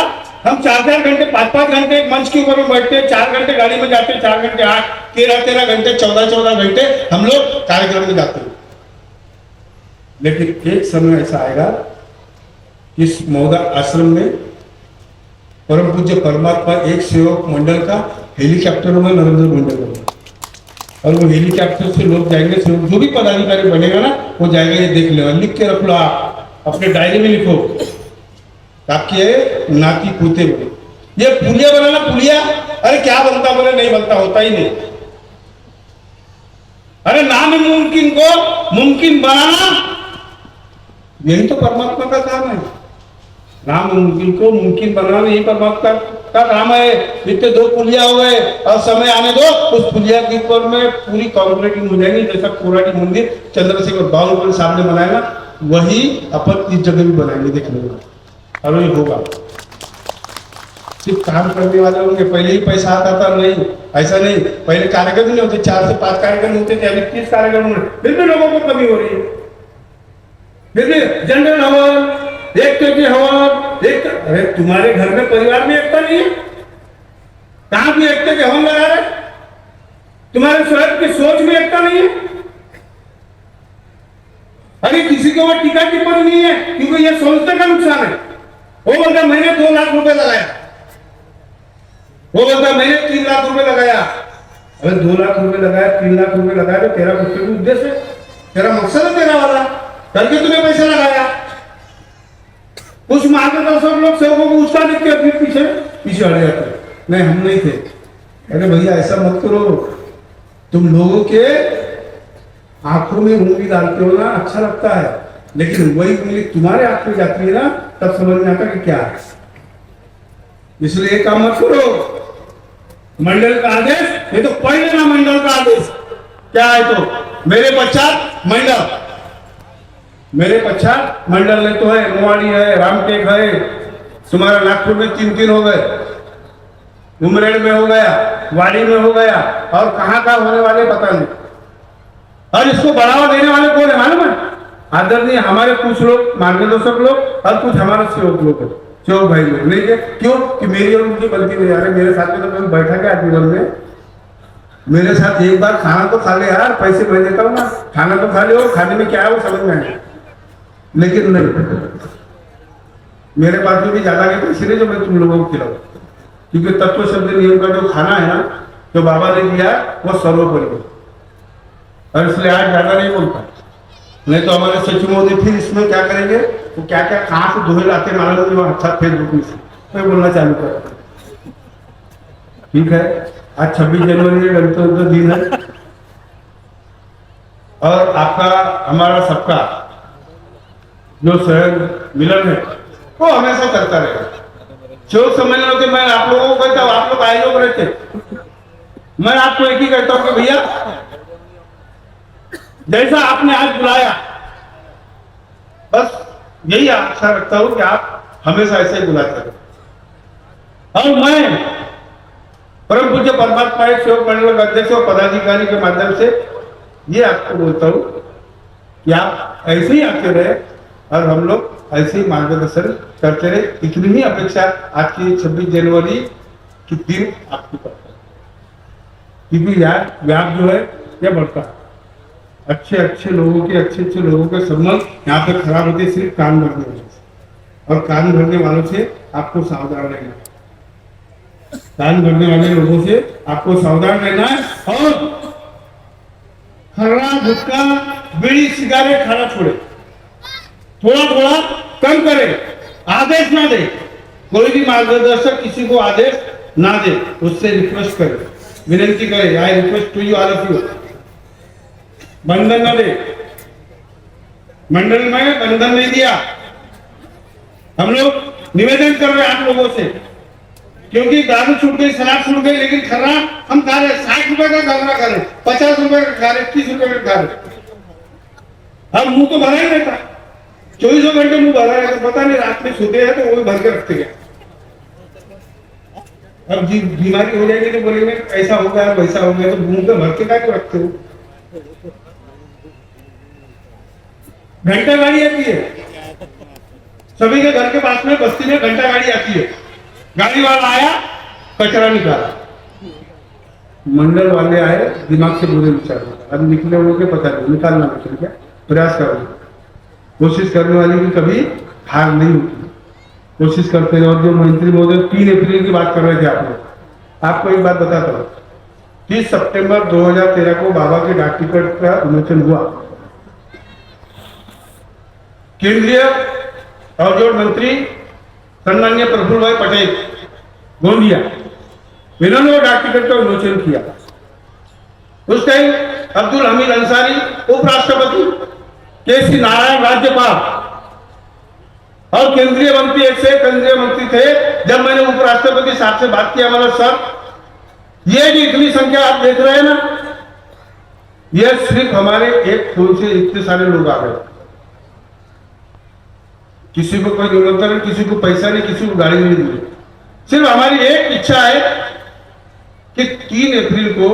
हम 4-4 घंटे, 5-5 घंटे एक मंच के ऊपर बैठते, 4 घंटे गाड़ी में जाते, 4 घंटे 8, 13 घंटे, 14 घंटे हम लोग कार्यक्रम में जाते हैं। लेकिन एक समय ऐसा आएगा, इस महोदय आश्रम में परम पूज्य परमात्मा एक सेवक मंडल का हेलीकॉप्टर में नरेंद्र मंडल होगा, और वो हेलीकॉप्टर से लोग जाएंगे, जो भी पदाधिकारी बनेगा ना वो जाएगा। ये देख लो, लिख के रख लो, आप अपने डायरी में लिखो, ताकि ये नाती पोते बने। ये पुलिया बनाना, पुलिया, अरे क्या बनता बोले, नहीं बनता, होता ही नहीं। नामुमकिन को मुमकिन बनाना, यही तो परमात्मा का काम है। नामुमकिन को मुमकिन बनाना यही परमात्मा का काम है। जितने 2 पुलिया हो गए और समय आने दो, उस पुलिया के ऊपर में पूरी कॉन्क्रीटिंग हो जाएगी। जैसा कोराटी मंदिर चंद्रशेखर बावनकुळे साहब ने बनाया ना, वही अपन इस जगह भी बनाएंगे, देखने में और वही होगा। सिर्फ काम करने वाले होंगे, पहले ही पैसा आता था नहीं, ऐसा नहीं। पहले कार्यक्रम नहीं होते, 4 से 5 कार्यक्रम होते थे, अभी 30 कार्यक्रम होंगे, फिर भी लोगों को कमी हो रही है। फिर भी जनरल हवन, एकता की हवन, एक अरे तुम्हारे घर में परिवार में एकता नहीं है, कहां की एकता के हवन लगा रहे? तुम्हारे स्वयं की सोच में एकता नहीं है। अरे किसी के ऊपर टीका टिप्पणी नहीं है, क्योंकि यह संस्था का नुकसान है। वो बोलता मैंने 2 लाख रुपए लगाया, वो बोलता मैंने 3 लाख रुपए लगाया। अरे 2 लाख रुपए लगाया, 3 लाख रुपए लगाया, तो तेरा कुछ उद्देश्य है, तेरा मकसद है तेरा वाला, करके तूने पैसा लगाया। कुछ मार्गदर्शक लोग सेवकों को उत्साह देख के फिर पीछे हट जाते, नहीं हम नहीं थे। अरे भैया ऐसा मत करो, तुम लोगों के आंखों में उंगली डालते हो ना, अच्छा लगता है, लेकिन वही उंगली तुम्हारे आंख में जाती है ना, तब समझ में आता कि क्या है। इसलिए काम मत करो। मंडल का आदेश, ये तो पढ़ लेना मंडल का आदेश क्या है। तो मेरे पश्चात मंडल, मेरे पश्चात मंडल ने तो है, मोवाड़ी है, रामटेक है, तुम्हारा नागपुर में 3 हो गए, उमरेड में हो गया, वाड़ी में हो गया, और कहां कहां होने वाले पता नहीं। और इसको बढ़ावा देने वाले कौन है मालूम है? आदरणीय हमारे कुछ लोग मार्गदर्शक लोग और कुछ हमारे सेवक लोग, सेवक भाई लोग। नहीं है क्यों कि मेरी और उनकी गलती नहीं। यार मेरे साथ में तो कभी बैठा क्या जीवन में, मेरे साथ एक बार खाना तो खा ले यार, पैसे मैं देता हूँ ना, खाना तो खा ले, और खाने में क्या है वो समझ में आए, लेकिन नहीं, मेरे पास में भी ज्यादा के पैसे नहीं जो मैं तुम लोगों को खिलाऊं। क्योंकि तत्व शब्द नियम का जो खाना है ना, जो बाबा ने दिया वो सर्वोपरि, और इसलिए आज ज्यादा नहीं बोलता। नहीं तो हमारे सचिव मोदी फिर इसमें क्या करेंगे, वो क्या क्या कहां से धोए लाते मालूम, अच्छा फेसबुक में से मैं बोलना चालू कर। ठीक है, आज 26 जनवरी गणतंत्र दिन है, और आपका हमारा सबका जो सहयोग मिलन है वो हमेशा करता रहेगा। जो सम्मेलन होते मैं आप लोगों को कहता हूँ, आप लोग आए लोग रहते, मैं आपको एक ही कहता हूँ कि भैया जैसा आपने आज बुलाया, बस यही आशा रखता हूं कि आप हमेशा ऐसे ही बुलाते रहो। और मैं परम पूज्य परमात्मा सेवक मंडल अध्यक्ष और पदाधिकारी के माध्यम से ये आपको बोलता हूं कि आप ऐसे ही आते रहे और हम लोग ऐसे ही मार्गदर्शन करते रहे। इतनी ही अपेक्षा आज की 26 जनवरी की दिन आपकी करता है, क्योंकि यार व्याप जो है यह बढ़ता है। अच्छे अच्छे लोगों के संबंध यहाँ पे खराब होते सिर्फ कान भरने वालों से, और कान भरने वालों से आपको सावधान रहना है। कान भरने वाले लोगों से आपको सावधान रहना है, और खर्रा गुटखा बीड़ी सिगारेट खाना छोड़े, थोड़ा थोड़ा कम करे, आदेश ना दे। कोई भी मार्गदर्शक किसी को आदेश ना दे, उससे रिक्वेस्ट करे, विनती करे, I request to you all of you, बंधन न दे। मंडल में बंधन नहीं दिया, हम लोग निवेदन कर रहे हैं आप लोगों से, क्योंकि दारू छूट गई, शराब छूट गई, लेकिन खर्रा हम खा रहे, 60 रुपए का खर्रा खा रहे, 50 रुपए का खा रहे, 30 रुपए का खा रहे। अब मुंह तो भरा ही रहता, 24 घंटे मुंह भरा रहता, पता नहीं रात में सोते हैं तो वो भी भर के रखते गए। अब बीमारी हो जाएगी तो बोलेंगे ऐसा हो गया वैसा हो गया, तो मुंह पे भर के क्या क्यों रखते हो? घंटा गाड़ी आती है, सभी के घर के पास में बस्ती में घंटा गाड़ी आती है, गाड़ी वाला आया कचरा निकाला, मंडल वाले आए दिमाग से बुरे विचार, अब निकले हुए के पता नहीं, निकालना निकल गया, प्रयास करो, कोशिश करने वाले की कभी हार नहीं होती, कोशिश करते रहो। जो मंत्री महोदय 3 अप्रैल की बात कर रहे थे आप लोग, आपको एक बात बताता हूँ, 30 सितंबर 2013 को बाबा के डाक टिकट का विमोचन हुआ। केंद्रीय अवजोड़ मंत्री सम्माननीय प्रफुल्ल भाई पटेल गोंदिया, इन्होंने डाक टिकट का विमोचन किया। उस टाइम अब्दुल हमीद अंसारी उपराष्ट्रपति, केसी नारायण राज्यपाल और केंद्रीय मंत्री, एक से केंद्रीय मंत्री थे। जब मैंने उपराष्ट्रपति साहब से बात किया, मतलब सर ये जो इतनी संख्या आप देख रहे हैं ना, ये सिर्फ हमारे एक फोन से इतने सारे लोग आ गए। किसी को कोई जरूरत नहीं, किसी को पैसा नहीं, किसी को गाड़ी नहीं दी। सिर्फ हमारी एक इच्छा है कि 3 अप्रैल को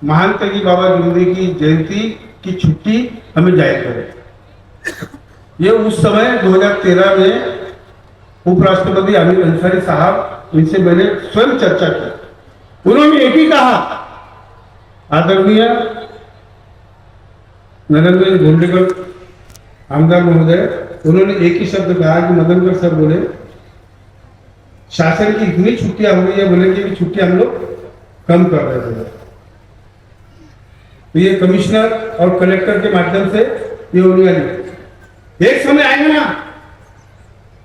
महान त्यागी बाबा जुमदे की जयंती की छुट्टी हमें जाहिर करें। ये उस समय 2013 में उपराष्ट्रपति हमीद अंसारी साहब, इनसे मैंने स्वयं चर्चा की। उन्होंने एक ही कहा, आदरणीय नरेंद्र घोंडेकर आमदार महोदय, उन्होंने एक ही शब्द कहा कि मदनकर सर बोले शासन की इतनी छुट्टियां हो गई है, बोले कि छुट्टी हम लोग कम कर रहे थे। तो ये कमिश्नर और कलेक्टर के माध्यम से ये होने वाली। एक समय आएगा ना,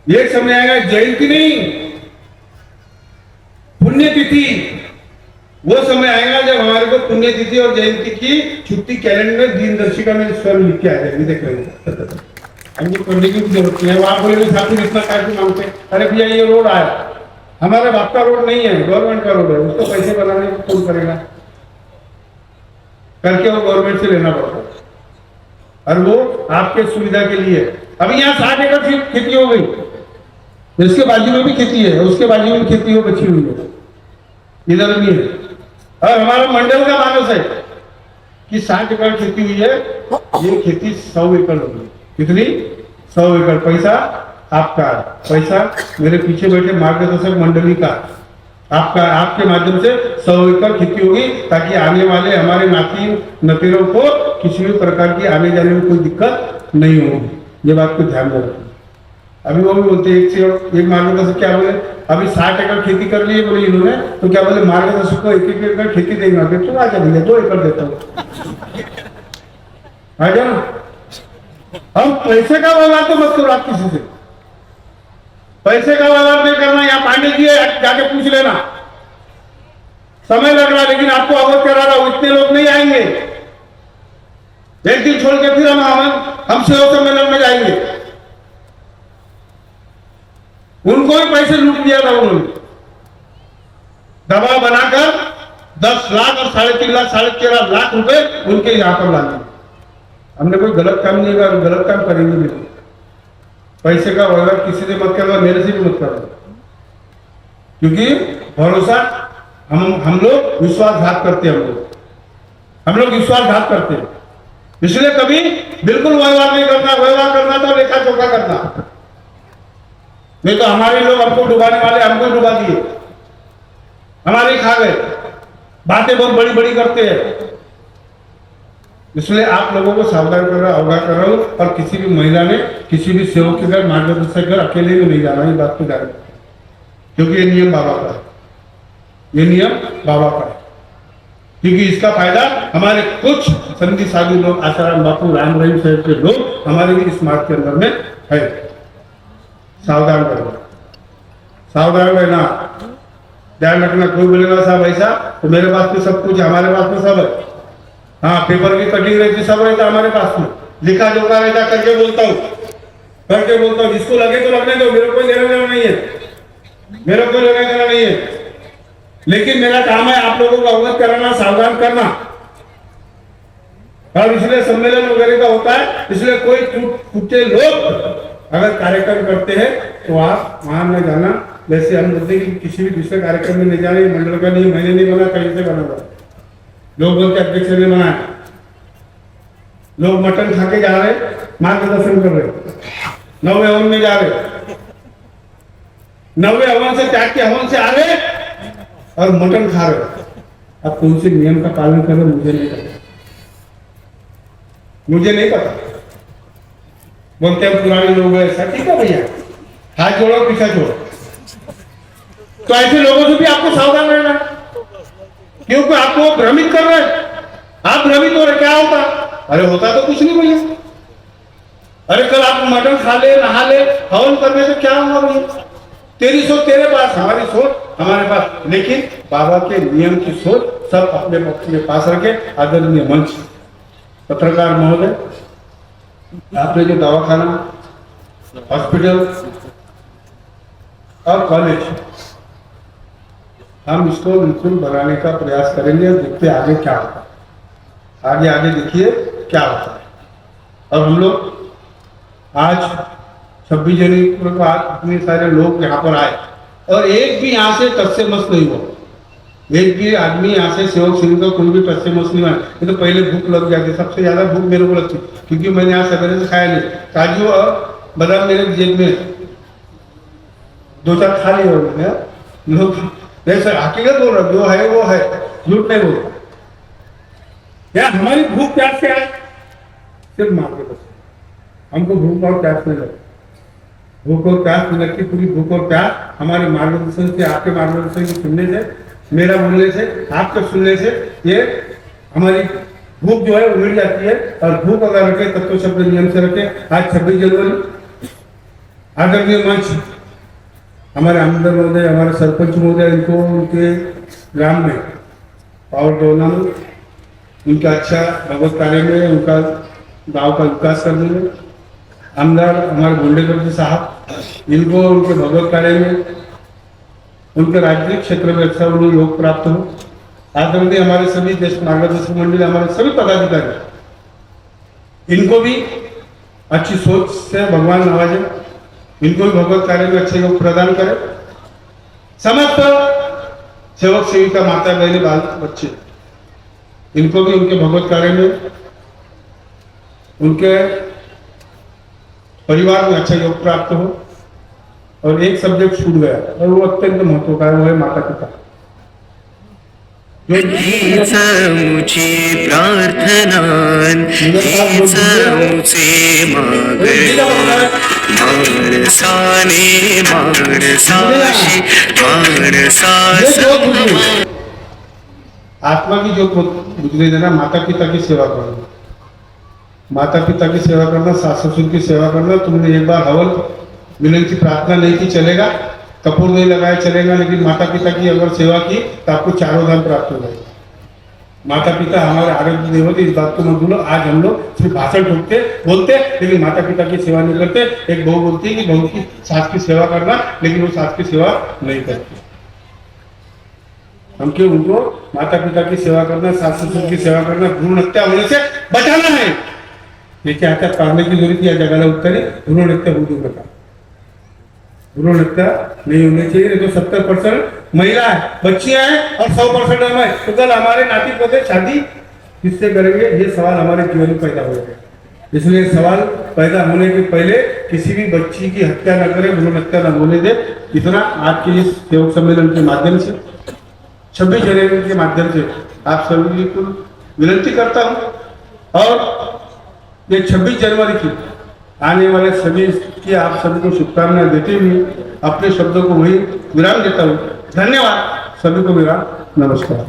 एक समय आएगा, जयंती नहीं पुण्यतिथि, वो समय आएगा जब हमारे को पुण्यतिथि और जयंती की छुट्टी कैलेंडर में दिनदर्शिका में स्वयं लिख के आ जाएगी। देख रहे हैं, हमको करने की जरूरत नहीं है। आप बोले साथी इतना कार्य मांगते, अरे भैया ये रोड आया, हमारे बाप का रोड नहीं है, गवर्नमेंट का रोड है, उसको पैसे बनाने को कौन करेगा? करके वो गवर्नमेंट से लेना पड़ता है, और वो आपके सुविधा के लिए। अभी यहाँ 60 एकड़ खेती हो गई, इसके बाजू में भी खेती है, उसके बाजू में खेती हो बची हुई है, इधर भी है। और हमारा मंडल का मानस है कि 60 एकड़ खेती हुई है, ये खेती 100 एकड़ होगी। कितनी? 100 एकड़। पैसा आपका, पैसा मेरे पीछे बैठे मार्गदर्शक मंडली का, आपका, आपके माध्यम से 100 एकड़ खेती होगी, ताकि आने वाले हमारे नाती नतीरों को किसी भी प्रकार की आने जाने में कोई दिक्कत नहीं होगी। ये बात को ध्यान में रखें। अभी वो भी बोलते एक से एक मार्गदर्शक क्या बोले, अभी 60 एकड़ खेती कर लिए बोले इन्होंने, तो क्या बोले मार्गदर्शक को 1-1 एकड़ खेती देंगे। तो आ जाएंगे, 2 एकड़ देता हूँ, आ जाओ। हम पैसे का व्यवहार तो मत करो, आप किसी से पैसे का व्यवहार नहीं करना। यहाँ पांडे जी है, जाके पूछ लेना, समय लग रहा है, लेकिन आपको अवगत करा रहा हूं, इतने लोग नहीं आएंगे। एक दिन छोड़ के फिर हम सेवा सम्मेलन में जाएंगे। उनको भी पैसे लूट दिया था उन्होंने, दबाव बनाकर 10 लाख और 3.5 लाख 13.5 लाख रुपए उनके यहाँ पर लाने। हमने कोई गलत काम नहीं किया, गलत काम करेंगे नहीं। पैसे का व्यवहार किसी से मत करना, मेरे से भी मत करना, क्योंकि भरोसा हम लोग विश्वासघात करते हैं। हम लोग विश्वासघात करते हैं, इसलिए कभी बिल्कुल व्यवहार नहीं करना। व्यवहार करना तो लेखा जोखा करना, नहीं तो हमारे लोग हमको डुबाने वाले हमको डुबा दिए, हमारे खा गए। बातें बहुत बड़ी बड़ी करते हैं, इसलिए आप लोगों को सावधान कर रहा, अवगत कर रहा हूं। और किसी भी महिला ने किसी भी सेवक के घर, मार्गदर्शक घर अकेले में नहीं जाना, ये बात को जाने, क्योंकि ये नियम बाबा का है, ये नियम बाबा का है। क्योंकि इसका फायदा हमारे कुछ संधि साधु लोग, आसाराम बापू, राम रहीम साहब के लोग हमारे भी इस मार्ग के अंदर में है। सावधान करना, सावधान रहना, ध्यान रखना। कोई बोलेगा साहब ऐसा, तो मेरे पास तो सब कुछ है, हमारे पास तो सब है। हाँ, पेपर की कटिंग रहती, सब रहता हमारे पास में, लिखा जोखा रहता, करके बोलता हूँ, जिसको लगे तो लगने दो, मेरे को लेना देना नहीं है, मेरे को लेना देना नहीं है। लेकिन मेरा काम है आप लोगों को अवगत कराना, सावधान करना। और इसलिए सम्मेलन वगैरह का होता है, इसलिए कोई टूटे लोग अगर कार्यक्रम करते हैं तो आप वहां न जाना। वैसे हम बोलते कि किसी भी दूसरे कार्यक्रम में नहीं जाने, मंडल का नहीं, मैंने नहीं बना, कहीं से बना था, लोग बोलते अध्यक्ष ने बनाया। लोग मटन खा के जा रहे, मार्गदर्शन कर रहे, 9वें हवन में जा रहे, 9वें हवन से त्याग के हवन से आ रहे और मटन खा रहे। अब कौन से नियम का पालन कर रहे मुझे नहीं पता, मुझे नहीं पता। बोलते हैं पुराने लोग ऐसा, ठीक है भैया, हाथ जोड़ो पीछा छोड़ो। तो ऐसे लोगों से भी आपको सावधान रहना, क्योंकि आपको भ्रमित कर रहे हैं। आप भ्रमित हो रहे, क्या होता? अरे होता तो कुछ नहीं भैया। अरे कल आप मटन खा ले, नहा ले, हवन करने से क्या होगा भैया? तेरी सोच तेरे पास, हमारी सोच हमारे पास, लेकिन बाबा के नियम की सोच सब अपने अपने पास रखे। आदरणीय मंच, पत्रकार महोदय, आपने जो दवाखाना, हॉस्पिटल और कॉलेज, हम इसको बिल्कुल बनाने का प्रयास करेंगे। देखते आगे क्या होता है, आगे आगे देखिए क्या होता है। और हम लोग आज 26 जनवरी को आज इतने सारे लोग यहाँ पर आए और एक भी यहाँ से टस से मस नहीं हुआ। एक भी आदमी यहाँ से सेवक सेविका कोई भी टस से मस नहीं हुआ। ये तो पहले भूख लग जाती, सबसे ज्यादा भूख मेरे को लगती, क्योंकि मैंने यहाँ सवेरे से खाया नहीं। काजू और बादाम मेरे जेब में 2-4 खा लिए होंगे लोग। नहीं सर, हकीकत बोल रहा, जो है वो है, झूठ नहीं बोल रहा। क्या हमारी भूख प्यास से आए? सिर्फ मार के बस, हमको भूख और प्यास नहीं लगती। भूख और प्यास नहीं लगती, पूरी भूख और प्यास हमारे मार्गदर्शन से, आपके मार्गदर्शन के सुनने से, मेरा बोलने से, आपके सुनने से ये हमारी भूख जो है वो मिट जाती है। और भूख अगर रखे तत्व शब्द नियम से रखे। आज 26 जनवरी, आदरणीय मंच, हमारे आमदार महोदय, हमारे सरपंच महोदय, इनको उनके ग्राम में पावर डोना में उनका अच्छा भगवत कार्य में, उनका गांव का विकास करने में, आमदार हमारे गुंडेकर जी साहब, इनको उनके भगवत कार्य में, उनके राजनीतिक क्षेत्र में अच्छा उन्हें योग प्राप्त हो। आदरणीय हमारे सभी देश मार्गदर्शक मंडली, हमारे सभी पदाधिकारी, इनको भी अच्छी सोच से भगवान नवाजे, इनको भी भगवत कार्य में अच्छे योग प्रदान करें। समस्त सेवक सेविका, माता बहने, बाल बच्चे, इनको भी उनके भगवत कार्य में, उनके परिवार में अच्छा योग प्राप्त हो। और एक सब्जेक्ट छूट गया और वो अत्यंत महत्व का है, वो है माता पिता। मुझे प्रार्थना से आत्मा की जो बुझने देना, माता पिता की सेवा करना, माता पिता की सेवा करना, सास ससुर की सेवा करना। तुमने एक बार हवन मिलन की प्रार्थना नहीं की चलेगा, कपूर नहीं लगाया चलेगा, लेकिन माता पिता की अगर सेवा की तो आपको चारों धाम प्राप्त हो जाएगा। माता पिता हमारे आराध्य देवता, इस बात को मत भूलो। आज हम लोग सिर्फ भाषण ठोकते बोलते, लेकिन माता पिता की सेवा नहीं करते। एक बहू बोलती है कि बहू की सास की सेवा करना, लेकिन वो सास की सेवा नहीं करती। हम क्यों उनको माता पिता की सेवा करना, सास ससुर की सेवा करना, भ्रूण हत्या होने से बचाना है। ये क्या हातात पाडने की जरूरत या जगाला उत्तरे भ्रूण हत्या होऊ देऊ नका। भ्रूण हत्या नहीं होनी चाहिए। तो 70% महिला है, बच्चियां हैं और 100% हम है, तो कल हमारे नाती पोते शादी किससे करेंगे? ये सवाल हमारे जीवन में पैदा हो गया। इसलिए सवाल पैदा होने के पहले किसी भी बच्ची की हत्या न करें, भ्रूण हत्या न होने दे। इतना आज के इस सेवक सम्मेलन के माध्यम से, 26 जनवरी के माध्यम से आप सभी को विनती करता हूँ। और ये 26 जनवरी की आने वाले सभी की आप सभी को शुभकामनाएं देते हुए अपने शब्दों को वही विराम देता हूँ। धन्यवाद सभी को, मेरा नमस्कार।